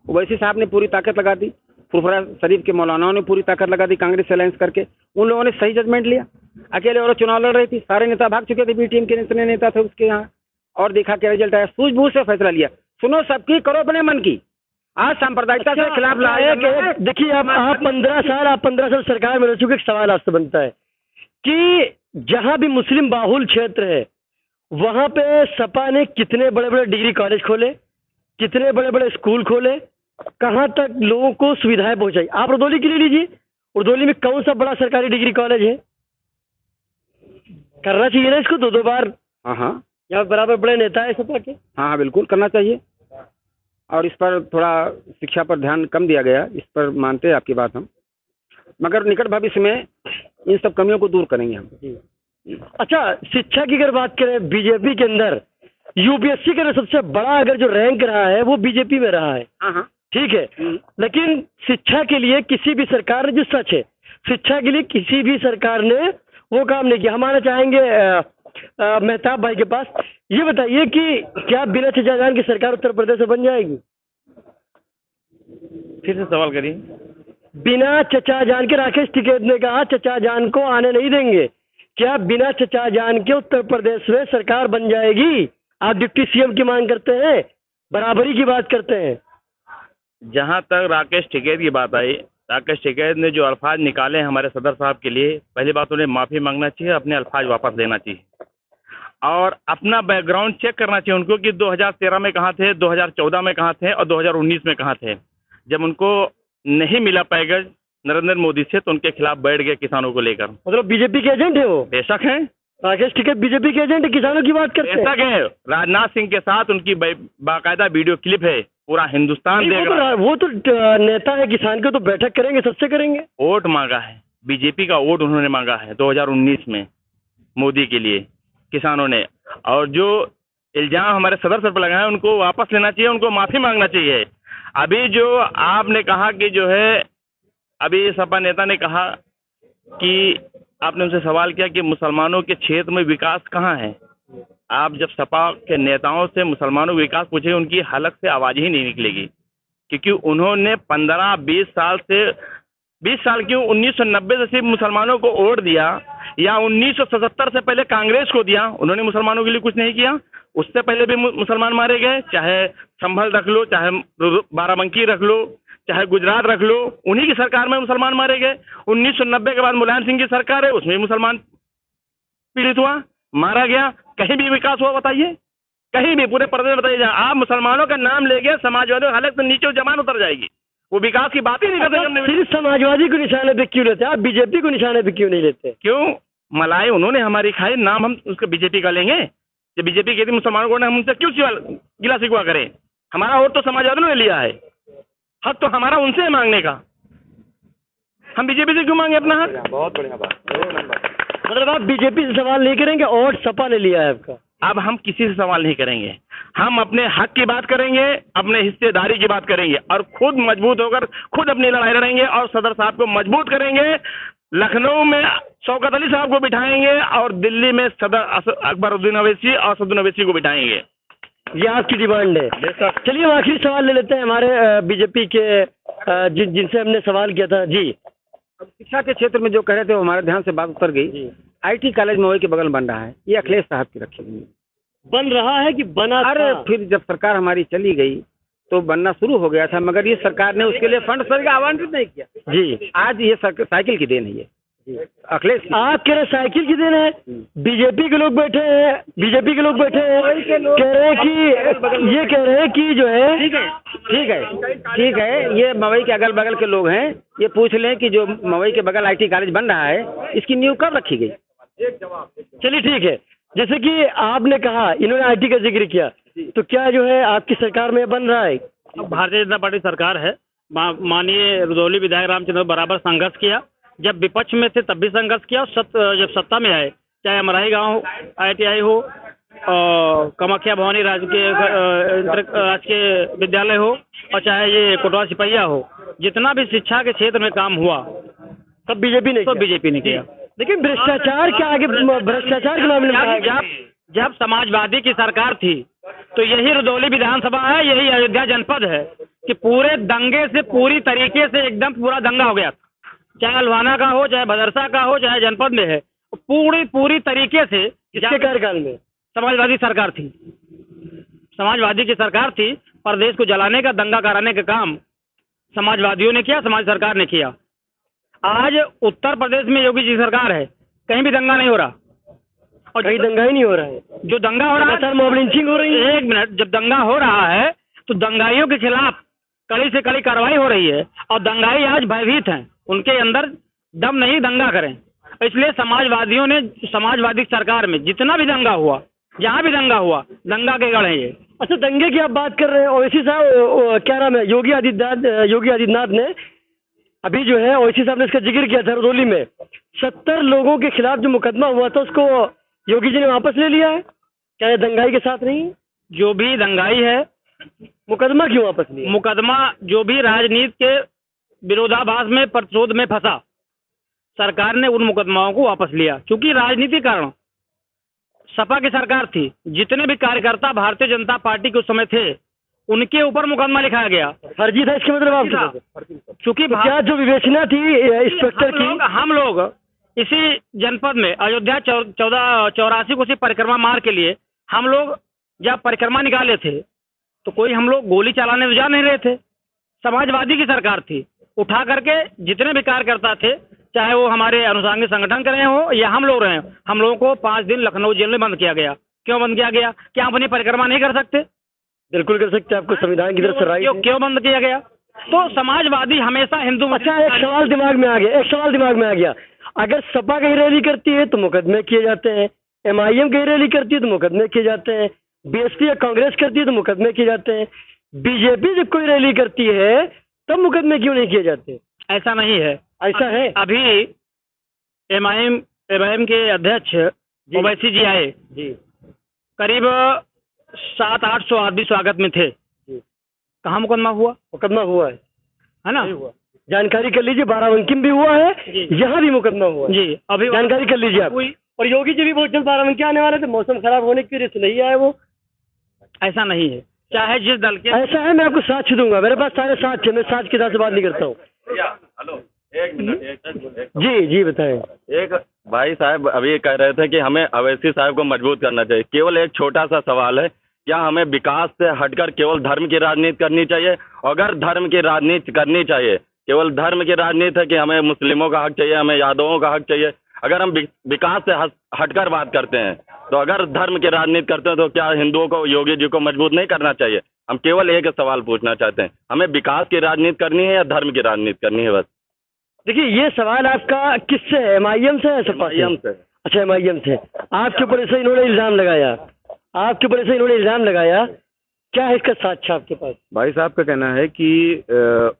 ओवैसी साहब ने पूरी ताकत लगा दी, फुरफुरा शरीफ के मौलानाओं ने पूरी ताकत लगा दी कांग्रेस से अलायंस करके। उन लोगों ने सही जजमेंट लिया। अकेले और चुनाव लड़ रही थी, सारे नेता भाग चुके थे, बी टीम के जितने नेता थे उसके यहाँ, और देखा क्या रिजल्ट आया। सूझबूझ से फैसला लिया, सुनो सबकी, करो अपने मन की। आज सांप्रदायिकता से खिलाफ लड़ाई। देखिए, आप 15 साल सरकार में रह चुके। एक सवाल आपसे बनता है कि जहां भी मुस्लिम बाहुल क्षेत्र है, वहां पे सपा ने कितने बड़े बड़े डिग्री कॉलेज खोले, कितने बड़े बड़े स्कूल खोले, कहां तक लोगों को सुविधाएं पहुंचाई? आप रुदौली के लिए लीजिए, रुदौली में कौन सा बड़ा सरकारी डिग्री कॉलेज है? करना चाहिए ना इसको 2-2 बार। हाँ, यहाँ बराबर बड़े नेता है सपा के। हाँ, बिल्कुल करना चाहिए। और इस पर थोड़ा शिक्षा पर ध्यान कम दिया गया, इस पर मानते हैं आपकी बात हम, मगर निकट भविष्य में इन सब कमियों को दूर करेंगे हम। अच्छा, शिक्षा की अगर बात करें, बीजेपी के अंदर यूपीएससी का सबसे बड़ा अगर जो रैंक रहा है वो बीजेपी में रहा है। हाँ, ठीक है, लेकिन शिक्षा के लिए किसी भी सरकार ने, जो सच है, शिक्षा के लिए किसी भी सरकार ने वो काम नहीं किया। हम आना चाहेंगे मेहताब भाई के पास। ये बताइए कि क्या बिना चचा जान की सरकार उत्तर प्रदेश में बन जाएगी? फिर से सवाल करिए। बिना चचा जान के, राकेश टिकैत ने कहा चचा जान को आने नहीं देंगे। क्या बिना चचा जान के उत्तर प्रदेश में सरकार बन जाएगी? आप डिप्टी सीएम की मांग करते हैं, बराबरी की बात करते हैं। जहाँ तक राकेश टिकैत की बात आई, राकेश टिकैत ने जो अल्फाज निकाले हैं हमारे सदर साहब के लिए, पहली बात उन्हें माफ़ी मांगना चाहिए, अपने अल्फाज वापस लेना चाहिए और अपना बैकग्राउंड चेक करना चाहिए उनको कि 2013 में कहाँ थे, 2014 में कहाँ थे और 2019 में कहाँ थे। जब उनको नहीं मिला पैकेज नरेंद्र मोदी से, तो उनके खिलाफ बैठ गए किसानों को लेकर। मतलब बीजेपी के एजेंट है वो? बेशक है, राकेश टिकैत बीजेपी के एजेंट है, किसानों की बात करते हैं। बेशक है। राजनाथ सिंह के साथ उनकी बाकायदा वीडियो क्लिप है, पूरा हिंदुस्तान देख रहा है। वो तो नेता है किसान के, तो बैठक करेंगे, सबसे करेंगे। वोट मांगा है, बीजेपी का वोट उन्होंने मांगा है 2019 में मोदी के लिए किसानों ने। और जो इल्जाम हमारे सदर सर पर लगाए हैं उनको वापस लेना चाहिए, उनको माफ़ी मांगना चाहिए। अभी जो आपने कहा कि जो है, अभी सपा नेता ने कहा कि आपने उनसे सवाल किया कि मुसलमानों के क्षेत्र में विकास कहाँ है। आप जब सपा के नेताओं से मुसलमानों का विकास पूछे, उनकी हलक से आवाज़ ही नहीं निकलेगी, क्योंकि उन्होंने 15-20 साल से, 20 साल क्यों, 1990 से सिर्फ मुसलमानों को वोट दिया, या 1977 से पहले कांग्रेस को दिया। उन्होंने मुसलमानों के लिए कुछ नहीं किया। उससे पहले भी मुसलमान मारे गए, चाहे संभल रख लो, चाहे बाराबंकी रख लो, चाहे गुजरात रख लो, उन्हीं की सरकार में मुसलमान मारे गए। 1990 के बाद मुलायम सिंह की सरकार है, उसमें मुसलमान पीड़ित हुआ, मारा गया। कहीं भी विकास हुआ बताइए? कहीं भी पूरे प्रदेश में बताइए। आप मुसलमानों का नाम ले गए, समाजवादियों की हालत से नीचे जमान उतर जाएगी, वो विकास की बात ही नहीं करते। सिर्फ समाजवादी को निशाने पे क्यों लेते हैं आप, बीजेपी को निशाने पे क्यों नहीं लेते? क्यों? मलाई उन्होंने हमारी खाई, नाम हम उसका बीजेपी का लेंगे? जब बीजेपी कहती मुसलमानों को हम उनसे क्यों गिला शिकवा करें? हमारा वोट तो समाजवादियों ने लिया है, हक तो हमारा उनसे है मांगने का, हम बीजेपी से क्यों मांगे अपना हक? बहुत बढ़िया बात। मतलब आप बीजेपी से सवाल नहीं करेंगे और सपा ने लिया है आपका? अब हम किसी से सवाल नहीं करेंगे, हम अपने हक की बात करेंगे, अपने हिस्सेदारी की बात करेंगे और खुद मजबूत होकर खुद अपनी लड़ाई लड़ेंगे और सदर साहब को मजबूत करेंगे। लखनऊ में शौकत अली साहब को बिठाएंगे और दिल्ली में सदर अकबरुद्दीन अवैसी और असदुद्दीन अवैसी को बिठाएंगे। ये आपकी डिमांड है? चलिए आखिरी सवाल ले लेते हैं हमारे बीजेपी के जिनसे हमने सवाल किया था जी। अब शिक्षा के क्षेत्र में जो कह रहे थे वो हमारे ध्यान से बात उतर गई। आईटी कॉलेज मवई के बगल में बन रहा है, ये अखिलेश साहब की रखी हुई है। बन रहा है कि बना अरे था? फिर जब सरकार हमारी चली गई तो बनना शुरू हो गया था, मगर ये सरकार ने उसके लिए फंड सर आवंटित नहीं किया जी। आज ये साइकिल की देन है ये अखिलेश की। आप कह रहे साइकिल की देन है? बीजेपी के लोग बैठे हैं, बीजेपी के लोग बैठे हैं कह रहे हैं कि ये कह रहे हैं कि जो है ठीक है, ये मवई के अगल बगल के लोग हैं, ये पूछ लें कि जो मवई के बगल आईटी कॉलेज बन रहा है इसकी नींव कब रखी गई? चलिए ठीक है, जैसे कि आपने कहा इन्होंने आईटी का जिक्र किया, तो क्या जो है आपकी सरकार में बन रहा है? अब भारतीय जनता पार्टी सरकार है, माननीय रुदौली विधायक रामचंद्र बराबर संघर्ष किया, जब विपक्ष में थे तब भी संघर्ष किया, और जब सत्ता में आए, चाहे अमराही गांव ITI हो, कामाख्या भवानी राजकीय विद्यालय हो, और चाहे ये कोटवा सिपहिया हो, जितना भी शिक्षा के क्षेत्र में काम हुआ सब बीजेपी ने किया। लेकिन भ्रष्टाचार के आगे, भ्रष्टाचार के मामले में जब समाजवादी की सरकार थी तो यही रुदौली विधानसभा है, यही अयोध्या जनपद है कि पूरे दंगे से पूरी तरीके से एकदम पूरा दंगा हो गया, चाहे अलवाना का हो, चाहे भदरसा का हो, चाहे जनपद में है, पूरी तरीके से। किसके कार्यकाल में? समाजवादी सरकार थी, समाजवादी की सरकार थी। प्रदेश को जलाने का, दंगा कराने का काम समाजवादियों ने किया, समाज सरकार ने किया। आज उत्तर प्रदेश में योगी जी सरकार है, कहीं भी दंगा नहीं हो रहा, और कहीं दंगा ही नहीं हो रहा है। जो दंगा हो रहा है, मॉब लिंचिंग हो रही है। एक मिनट, जब दंगा हो रहा है तो दंगाइयों के खिलाफ कड़ी से कड़ी कार्रवाई हो रही है, और दंगाई आज भयभीत हैं, उनके अंदर दम नहीं दंगा करें। इसलिए समाजवादियों ने, समाजवादी सरकार में जितना भी दंगा हुआ, जहाँ भी दंगा हुआ, दंगा के गढ़ है ये। अच्छा, दंगे की आप बात कर रहे हैं, ओवैसी साहब क्या नाम है, योगी आदित्यनाथ ने अभी जो है, ओवैसी साहब ने इसका जिक्र किया था रुदौली में, 70 लोगों के खिलाफ जो मुकदमा हुआ था उसको योगी जी ने वापस ले लिया है। क्या ये दंगाई के साथ नहीं? जो भी दंगाई है, मुकदमा क्यों वापस लिया? मुकदमा जो भी राजनीति के विरोधाभास में, प्रतिशोध में फंसा, सरकार ने उन मुकदमाओं को वापस लिया, क्योंकि राजनीतिक कारण। सपा की सरकार थी, जितने भी कार्यकर्ता भारतीय जनता पार्टी के उस समय थे, उनके ऊपर मुकदमा लिखाया गया। फर्जी था इसके मतलब आप? क्योंकि क्या जो विवेचना थी इंस्पेक्टर की, हम लोग इसी जनपद में अयोध्या 1484 कोसी परिक्रमा मार्ग के लिए हम लोग जब परिक्रमा निकाले थे तो कोई हम लोग गोली चलाने तो जा नहीं रहे थे। समाजवादी की सरकार थी, उठा करके जितने भी कार्यकर्ता थे, चाहे वो हमारे अनुसांगिक संगठन के रहे हो या हम लोग रहे, हम लोगों को 5 दिन लखनऊ जेल में बंद किया गया। क्यों बंद किया गया? क्या अपनी परिक्रमा नहीं कर सकते? बिल्कुल कर सकते, आपको संविधान की तरफ से राइट। क्यों बंद किया गया? तो समाजवादी हमेशा हिंदू। अच्छा, एक सवाल दिमाग में आ गया, अगर सपा कहीं रैली करती है तो मुकदमे किए जाते हैं, MIM कहीं रैली करती है तो मुकदमे किए जाते हैं, BSP या कांग्रेस करती है तो मुकदमे किए जाते हैं, बीजेपी जब कोई रैली करती है तब मुकदमे क्यों नहीं किए जाते? ऐसा नहीं है। ऐसा है। अभी MIM के अध्यक्ष ओवैसी जी आए जी, करीब 700-800 आदमी स्वागत में थे, कहाँ मुकदमा हुआ? मुकदमा हुआ है ना? जानकारी कर लीजिए, बाराबंकी में भी हुआ है, यहाँ भी मुकदमा हुआ है जी। अभी जानकारी कर लीजिए आप। और योगी जी भी बहुत जल्द बाराबंकी आने वाले थे, मौसम खराब होने की वजह से नहीं आए वो। ऐसा नहीं है, चाहे जिस दल के। ऐसा है, मैं आपको साक्ष्य दूंगा, मेरे पास सारे साक्ष्य, मैं साक्ष्य के साथ से बात नहीं करता हूँ। हेलो, एक मिनट। जी बताएं। एक भाई साहब अभी कह रहे थे कि हमें अवैसी साहब को मजबूत करना चाहिए। केवल एक छोटा सा सवाल है, क्या हमें विकास से हटकर केवल धर्म की राजनीति करनी चाहिए? अगर धर्म की राजनीति करनी चाहिए, केवल धर्म की राजनीति है कि हमें मुस्लिमों का हक चाहिए, हमें यादवों का हक चाहिए, अगर हम विकास से हटकर बात करते हैं, तो अगर धर्म की राजनीति करते हैं तो क्या हिंदुओं को, योगी जी को मजबूत नहीं करना चाहिए? हम केवल एक सवाल पूछना चाहते हैं, हमें विकास की राजनीति करनी है या धर्म की राजनीति करनी है? बस देखिए, ये सवाल आपका किससे है, MIM से है? सपा से? अच्छा, MIM से आपके ऊपर ऐसे इन्होंने इल्जाम लगाया, आपके ऊपर ऐसे इन्होंने इल्जाम लगाया, क्या है इसका साक्ष्य आपके पास? भाई साहब का कहना है कि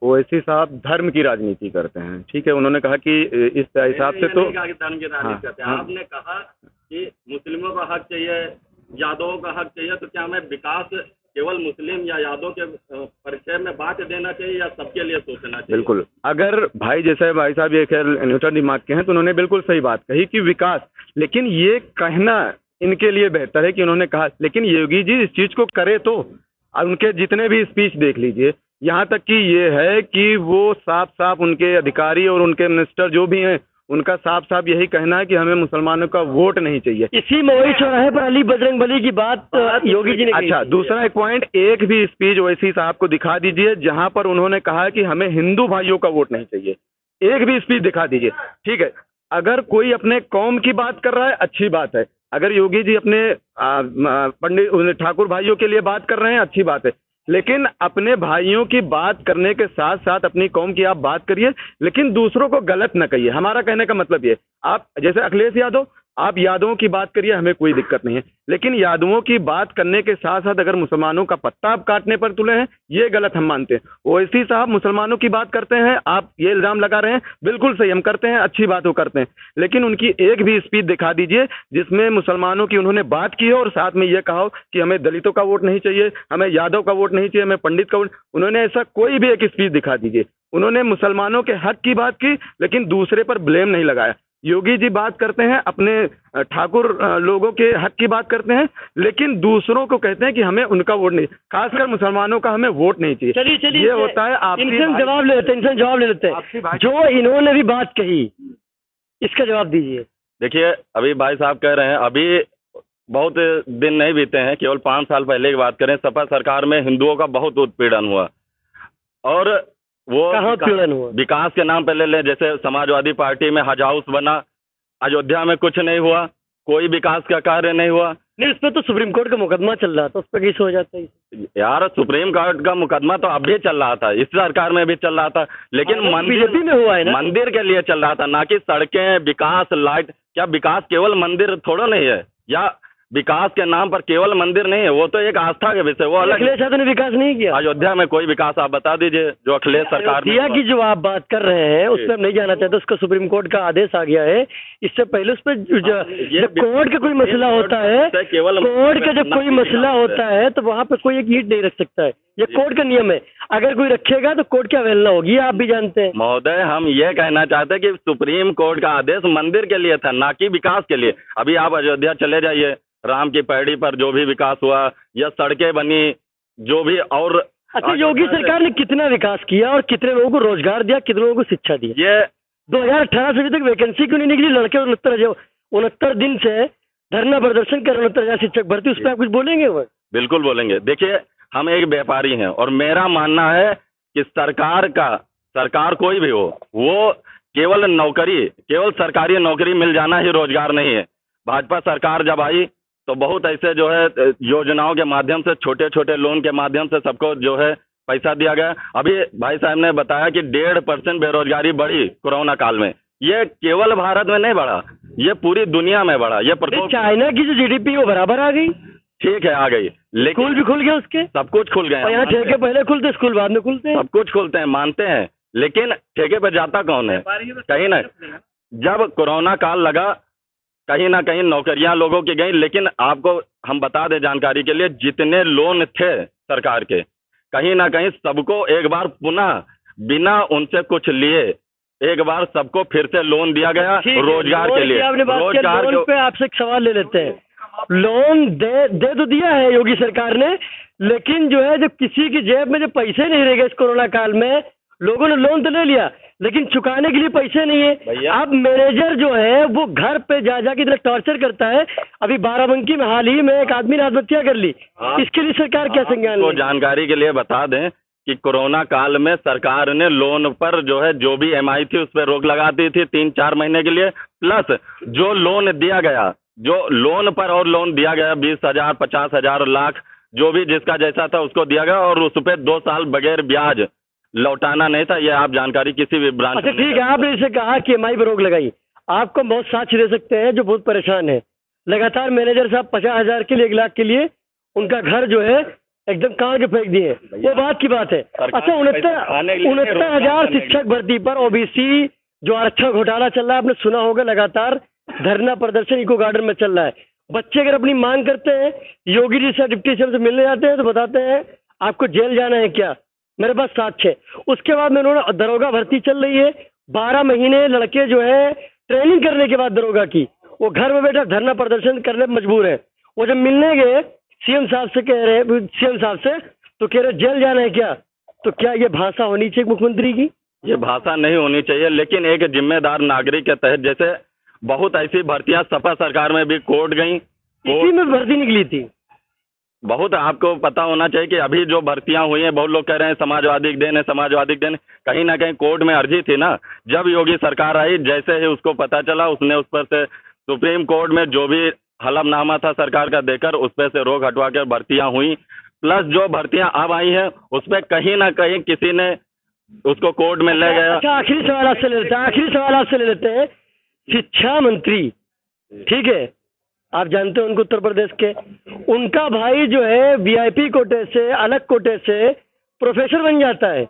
ओवैसी साहब धर्म की राजनीति करते हैं। ठीक है, उन्होंने कहा कि इस हिसाब से तो धर्म की राजनीति करते हैं। आपने कहा कि मुस्लिमों का हक चाहिए, यादवों का हक चाहिए, तो क्या हमें विकास केवल मुस्लिम या यादव के परिचय में बात देना चाहिए या सबके लिए सोचना चाहिए? बिल्कुल, अगर भाई जैसे भाई साहब ये खैर न्यूट्रल दिमाग के हैं तो उन्होंने बिल्कुल सही बात कही कि विकास, लेकिन ये कहना इनके लिए बेहतर है कि उन्होंने कहा, लेकिन योगी जी इस चीज को करे तो उनके जितने भी स्पीच देख लीजिए, यहाँ तक कि ये है कि वो साफ साफ उनके अधिकारी और उनके मिनिस्टर जो भी हैं उनका साफ साफ यही कहना है कि हमें मुसलमानों का वोट नहीं चाहिए। इसी मवई चौराहे पर अली बजरंगबली की बात योगी जी ने की अच्छा, थी। दूसरा एक पॉइंट, एक भी स्पीच ओवैसी साहब को दिखा दीजिए जहां पर उन्होंने कहा कि हमें हिंदू भाइयों का वोट नहीं चाहिए, एक भी स्पीच दिखा दीजिए। ठीक है, अगर कोई अपने कौम की बात कर रहा है अच्छी बात है, अगर योगी जी अपने पंडित ठाकुर भाइयों के लिए बात कर रहे हैं अच्छी बात है, लेकिन अपने भाइयों की बात करने के साथ साथ अपनी कौम की आप बात करिए, लेकिन दूसरों को गलत न कहिए। हमारा कहने का मतलब ये, आप जैसे अखिलेश यादव, आप यादवों की बात करिए, हमें कोई दिक्कत नहीं है, लेकिन यादवों की बात करने के साथ साथ अगर मुसलमानों का पत्ता आप काटने पर तुले हैं, ये गलत हम मानते हैं। ओवैसी साहब मुसलमानों की बात करते हैं, आप ये इल्जाम लगा रहे हैं, बिल्कुल सही, हम करते हैं, अच्छी बात वो करते हैं, लेकिन उनकी एक भी स्पीच दिखा दीजिए जिसमें मुसलमानों की उन्होंने बात की हो और साथ में ये कहा हो कि हमें दलितों का वोट नहीं चाहिए, हमें यादव का वोट नहीं चाहिए, हमें पंडित का वोट। उन्होंने ऐसा कोई भी एक स्पीच दिखा दीजिए। उन्होंने मुसलमानों के हक की बात की, लेकिन दूसरे पर ब्लेम नहीं लगाया। योगी जी बात करते हैं अपने ठाकुर लोगों के हक की बात करते हैं, लेकिन दूसरों को कहते हैं कि हमें उनका वोट नहीं, खासकर मुसलमानों का हमें वोट नहीं चाहिए। चलिए चलिए, ये होता है आपसी इनसे हम जवाब ले लेते हैं, इनसे हम जवाब ले लेते हैं। जो इन्होंने भी बात कही, इसका जवाब दीजिए। देखिए, अभी भाई साहब कह रहे हैं, अभी बहुत दिन नहीं बीते हैं, केवल 5 साल पहले की बात करें, सपा सरकार में हिंदुओं का बहुत उत्पीड़न हुआ, और वो कहाँ उत्पीड़न हुआ? विकास के नाम पे ले लें, जैसे समाजवादी पार्टी में हज हाउस बना, अयोध्या में कुछ नहीं हुआ, कोई विकास का कार्य नहीं हुआ। नहीं, उस पर तो सुप्रीम कोर्ट का मुकदमा चल रहा था, उस पर कैसे हो जाता है? यार, सुप्रीम कोर्ट का मुकदमा तो अब भी चल रहा था, इस सरकार में भी चल रहा था, लेकिन बीजेपी में हुआ है ना, मंदिर के लिए चल रहा था, ना कि सड़कें, विकास, लाइट। क्या विकास केवल मंदिर थोड़ा नहीं है, या विकास के नाम पर केवल मंदिर नहीं है, वो तो एक आस्था के विषय, वो अलग। अखिलेश यादव ने विकास नहीं किया अयोध्या में कोई विकास आप बता दीजिए जो अखिलेश सरकार ने अयोध्या की जो आप बात कर रहे हैं उस पर हम नहीं जाना चाहते, उसका सुप्रीम कोर्ट का आदेश आ गया है। इससे पहले उस पर जब कोर्ट का कोई मसला होता है, कोर्ट का जब कोई मसला होता है तो वहाँ पे कोई एक ईंट नहीं रख सकता है, ये कोर्ट का नियम है। अगर कोई रखेगा तो कोर्ट की अवहेलना होगी, आप भी जानते हैं। महोदय, हम ये कहना चाहते हैं कि सुप्रीम कोर्ट का आदेश मंदिर के लिए था, ना कि विकास के लिए। अभी आप अयोध्या चले जाइए, राम की पैड़ी पर जो भी विकास हुआ या सड़कें बनी, जो भी, और अच्छा, योगी सरकार ने कितना विकास किया और कितने लोगों को रोजगार दिया, कितने लोगों को शिक्षा दी? ये 2018 से अभी तक वैकेंसी क्यों नहीं निकली? लड़के 69 दिन से धरना प्रदर्शन कर 69,000 शिक्षक भर्ती, उस पर आप कुछ बोलेंगे? वो बिल्कुल बोलेंगे। देखिए, हम एक व्यापारी हैं और मेरा मानना है कि सरकार कोई भी हो, वो केवल सरकारी नौकरी मिल जाना ही रोजगार नहीं है। भाजपा सरकार जब आई तो बहुत ऐसे जो है योजनाओं के माध्यम से, छोटे छोटे लोन के माध्यम से सबको जो है पैसा दिया गया। अभी भाई साहब ने बताया कि 1.5% बेरोजगारी बढ़ी कोरोना काल में। ये केवल भारत में नहीं बढ़ा, ये पूरी दुनिया में बढ़ा। ये चाइना की जो जीडीपी वो बराबर आ गई, ठीक है, आ गई, लेकिन स्कूल भी खुल गए, उसके सब कुछ खुल गए। यहाँ ठेके पहले खुलते, स्कूल बाद में खुलते हैं, सब कुछ खुलते हैं, मानते हैं, लेकिन ठेके पर जाता कौन है? कहीं ना, जब कोरोना काल लगा कहीं ना कहीं नौकरियां लोगों की गई, लेकिन आपको हम बता दें जानकारी के लिए, जितने लोन थे सरकार के, कहीं ना कहीं सबको एक बार पुनः बिना उनसे कुछ लिए एक बार सबको फिर से लोन दिया गया रोजगार के लिए। रोजगार पे आपसे एक सवाल ले लेते हैं। लोन दे तो दिया है योगी सरकार ने, लेकिन जो है, जब किसी की जेब में जो पैसे नहीं रह गए इस कोरोना काल में, लोगों ने लोन तो ले लिया लेकिन चुकाने के लिए पैसे नहीं है। अब मैनेजर जो है वो घर पे जा के इतना टॉर्चर करता है। अभी बाराबंकी में हाल ही में एक आदमी ने आत्महत्या कर ली, इसके लिए सरकार क्या संज्ञान ले? जानकारी के लिए बता दें कि कोरोना काल में सरकार ने लोन पर जो है, जो भी EMI थी उस पर रोक लगा दी थी 3-4 महीने के लिए, प्लस जो लोन दिया गया, जो लोन पर और लोन दिया गया 20,000, 50,000, लाख, जो भी जिसका जैसा था उसको दिया गया, और उस पर 2 साल बगैर ब्याज लौटाना नहीं था। ये आप जानकारी किसी भी ब्रांच। अच्छा, ठीक है, आपने इसे कहा कि EMI पर रोक लगाई, आपको बहुत साक्ष्य दे सकते हैं जो बहुत परेशान है। लगातार मैनेजर साहब 50,000 के लिए 1 लाख के लिए उनका घर जो है एकदम काट के फेंक दिए। वो बात की बात है। अच्छा, 69,000 शिक्षक भर्ती पर ओबीसी जो आरक्षण घोटाला चल रहा है, आपने सुना होगा, लगातार धरना प्रदर्शन इको गार्डन में चल रहा है। बच्चे अगर अपनी मांग करते हैं, योगी जी से डिप्टी सीएम से मिलने जाते हैं तो बताते हैं आपको जेल जाना है क्या, मेरे पास साक्ष्य है। उसके बाद में उन्होंने दरोगा भर्ती चल रही है, 12 महीने लड़के जो है ट्रेनिंग करने के बाद दरोगा की वो घर में बैठा धरना प्रदर्शन करने पर मजबूर है। वो जब मिलने गए सीएम साहब से तो कह रहे जेल जाना है क्या। तो क्या ये भाषा होनी चाहिए मुख्यमंत्री की? ये भाषा नहीं होनी चाहिए, लेकिन एक जिम्मेदार नागरिक के तहत जैसे बहुत ऐसी भर्तियां सपा सरकार में भी कोर्ट गई, इसी में भर्ती निकली थी। बहुत आपको पता होना चाहिए कि अभी जो भर्तियां हुई हैं, बहुत लोग कह रहे हैं समाजवादी के देन है, समाजवादी के देन, कहीं ना कहीं कोर्ट में अर्जी थी ना। जब योगी सरकार आई, जैसे ही उसको पता चला, उसने उस पर से सुप्रीम कोर्ट में जो भी हलफनामा था सरकार का देकर उस पर से रोक हटवा कर भर्तियां हुई। प्लस जो भर्तियां अब आई हैं उसमें कहीं ना कहीं किसी ने उसको कोर्ट में ले गया। अच्छा, आखिरी सवाल आपसे ले लेते हैं। शिक्षा मंत्री, ठीक है, आप जानते हैं उनको, उत्तर प्रदेश के, उनका भाई जो है वीआईपी कोटे से, अलग कोटे से प्रोफेसर बन जाता है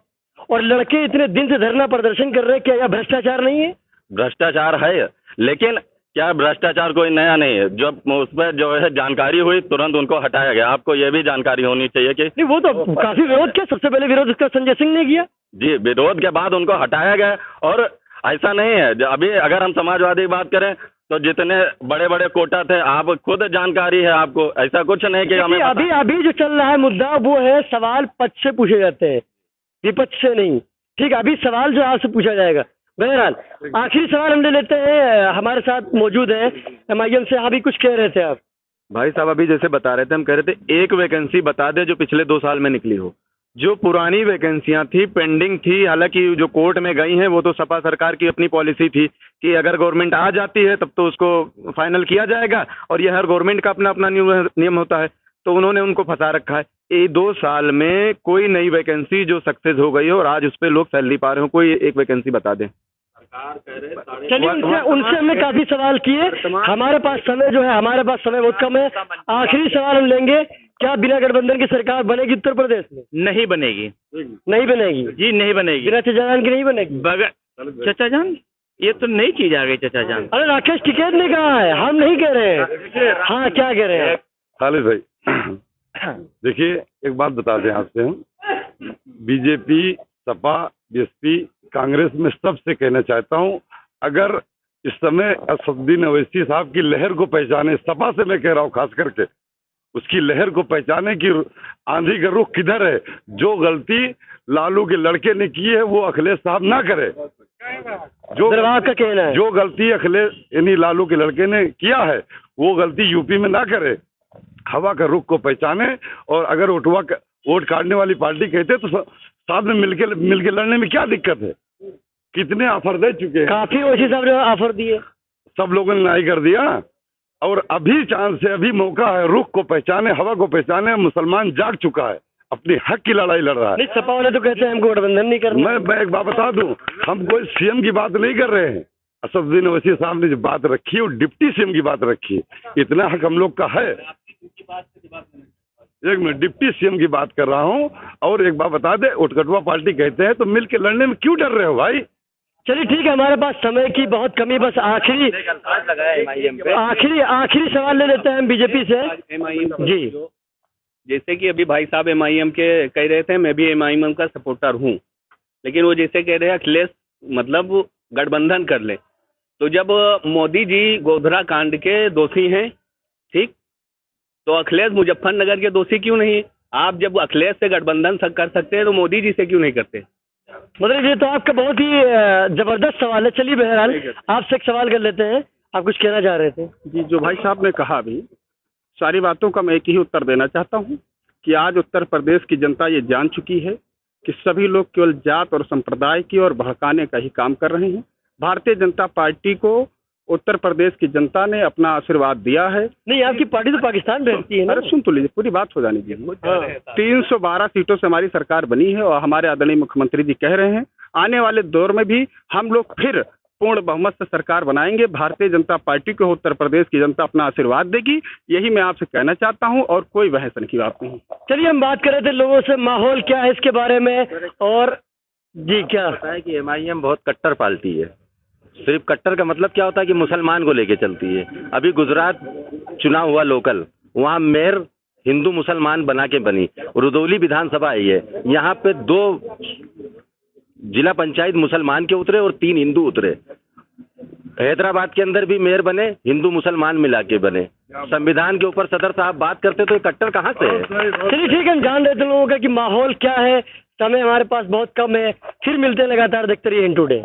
और लड़के इतने दिन से धरना प्रदर्शन कर रहे हैं। क्या यह भ्रष्टाचार नहीं है? भ्रष्टाचार है, लेकिन क्या भ्रष्टाचार कोई नया नहीं है। जब उस पर जो है जानकारी हुई तुरंत उनको हटाया गया। आपको ये भी जानकारी होनी चाहिए कि नहीं, वो तो काफी विरोध किया, सबसे पहले विरोध उसका संजय सिंह ने किया। जी, विरोध के बाद उनको हटाया गया। और ऐसा नहीं है, अभी अगर हम समाजवादी की बात करें तो जितने बड़े बड़े कोटा थे, आप खुद जानकारी है आपको, ऐसा कुछ नहीं कि हमें अभी जो चल रहा है मुद्दा वो है सवाल पक्ष से पूछे जाते हैं, विपक्ष से नहीं। ठीक है, अभी सवाल जो आपसे पूछा जाएगा। बहरहाल आखिरी सवाल हम ले लेते हैं, हमारे साथ मौजूद है एमआईएम से। हाँ, भी कुछ कह रहे थे आप? भाई साहब अभी जैसे बता रहे थे, हम कह रहे थे एक वैकेंसी बता दे जो पिछले 2 साल में निकली हो। जो पुरानी वैकेंसियां थी, पेंडिंग थी, हालांकि जो कोर्ट में गई हैं वो तो सपा सरकार की अपनी पॉलिसी थी कि अगर गवर्नमेंट आ जाती है तब तो उसको फाइनल किया जाएगा, और ये हर गवर्नमेंट का अपना अपना नियम होता है। तो उन्होंने उनको फंसा रखा है। ये 2 साल में कोई नई वैकेंसी जो सक्सेस हो गई हो और आज उस पर लोग सैलरी पा रहे हो, कोई एक वैकेंसी बता दें। चलिए, उनसे हमने काफी सवाल किए। हमारे पास समय बहुत कम है। आखिरी सवाल हम लेंगे, क्या बिना गठबंधन की सरकार बनेगी उत्तर प्रदेश में? नहीं बनेगी। नहीं बनेगी जी, नहीं बनेगी। बिना चचा जान की नहीं बनेगी। चचा जान, ये तो नई चीज आ गई चचा जान। अरे राकेश टिकैत ने कहा है, हम नहीं कह रहे हैं। हाँ, क्या कह रहे हैं खालिद भाई? देखिए, एक बात बता दें आपसे, हम बीजेपी, सपा, बीएसपी, कांग्रेस में सबसे कहना चाहता हूं, अगर इस समय असदुद्दीन ओवैसी साहब की लहर को पहचाने, सपा से मैं कह रहा हूं खास करके, उसकी लहर को पहचाने कि आंधी का रुख किधर है। जो गलती लालू के लड़के ने की है वो अखिलेश साहब ना करे। जो गलती अखिलेश यानी लालू के लड़के ने किया है वो गलती यूपी में ना करे। हवा का रुख को पहचाने, और अगर वोट काटने वाली पार्टी कहते तो साथ में मिलके लड़ने में क्या दिक्कत है। कितने ऑफर दे चुके हैं, काफी ओवैसी साहब ने ऑफर दिए, सब लोगों ने नहीं कर दिया। और अभी चांस है, अभी मौका है, रुख को पहचाने, हवा को पहचाने। मुसलमान जाग चुका है, अपने हक की लड़ाई लड़ रहा है। नहीं, सपा वाले तो कहते हैं हमको गठबंधन नहीं करना। मैं एक बात बता दूं, हम कोई सीएम की बात नहीं कर रहे हैं। असदुद्दीन ओवैसी साहब ने जो बात रखी है वो डिप्टी सीएम की बात रखी है। इतना हक हम लोग का है। एक मिनट, डिप्टी सीएम की बात कर रहा हूँ। और एक बात बता दे, उठकटवा पार्टी कहते हैं तो मिल के लड़ने में क्यों डर रहे हो भाई? चलिए ठीक है, हमारे पास समय की बहुत कमी, बस आखिरी सवाल ले लेते हैं हम बीजेपी से। जी, जैसे कि अभी भाई साहब एमआईएम के कह रहे थे, मैं भी एमआईएम का सपोर्टर हूँ, लेकिन वो जैसे कह रहे हैं अखिलेश मतलब गठबंधन कर ले, तो जब मोदी जी गोधरा कांड के दोषी हैं, ठीक, तो अखिलेश मुजफ्फरनगर के दोषी क्यों नहीं? आप जब अखिलेश से गठबंधन कर सकते हैं तो मोदी जी से क्यों नहीं करते? मतलब ये तो आपका बहुत ही जबरदस्त सवाल है। चलिए बहरहाल आपसे एक सवाल कर लेते हैं, आप कुछ कहना चाह रहे थे? जी, जो भाई साहब ने कहा अभी सारी बातों का मैं एक ही उत्तर देना चाहता हूँ कि आज उत्तर प्रदेश की जनता ये जान चुकी है कि सभी लोग केवल जात और संप्रदाय की और भड़काने का ही काम कर रहे हैं। भारतीय जनता पार्टी को उत्तर प्रदेश की जनता ने अपना आशीर्वाद दिया है। नहीं, आपकी पार्टी तो पाकिस्तान भेजती है ना? अरे सुन तो लीजिए, पूरी बात हो जाने दीजिए। 312 सीटों से हमारी सरकार बनी है और हमारे आदरणीय मुख्यमंत्री जी कह रहे हैं आने वाले दौर में भी हम लोग फिर पूर्ण बहुमत से सरकार बनाएंगे। भारतीय जनता पार्टी को उत्तर प्रदेश की जनता अपना आशीर्वाद देगी, यही मैं आपसे कहना चाहता हूं, और कोई बहस की बात नहीं। चलिए, हम बात कर रहे थे लोगों से, माहौल क्या है इसके बारे में, और जी क्या पता है कि MIM बहुत कट्टर पार्टी है। सिर्फ कट्टर का मतलब क्या होता है कि मुसलमान को लेके चलती है। अभी गुजरात चुनाव हुआ लोकल, वहाँ मेयर हिंदू मुसलमान बना के बनी। रुदौली विधानसभा आई है, यहाँ पे 2 जिला पंचायत मुसलमान के उतरे और 3 हिंदू उतरे। हैदराबाद के अंदर भी मेयर बने, हिंदू मुसलमान मिला के बने। संविधान के ऊपर सदर साहब बात करते तो ये कट्टर कहाँ से है? चलिए ठीक है, हम जान रहे थे लोगों का कि माहौल क्या है। समय हमारे पास बहुत कम है, फिर मिलते हैं, लगातार देखते रहिए हिंद टुडे।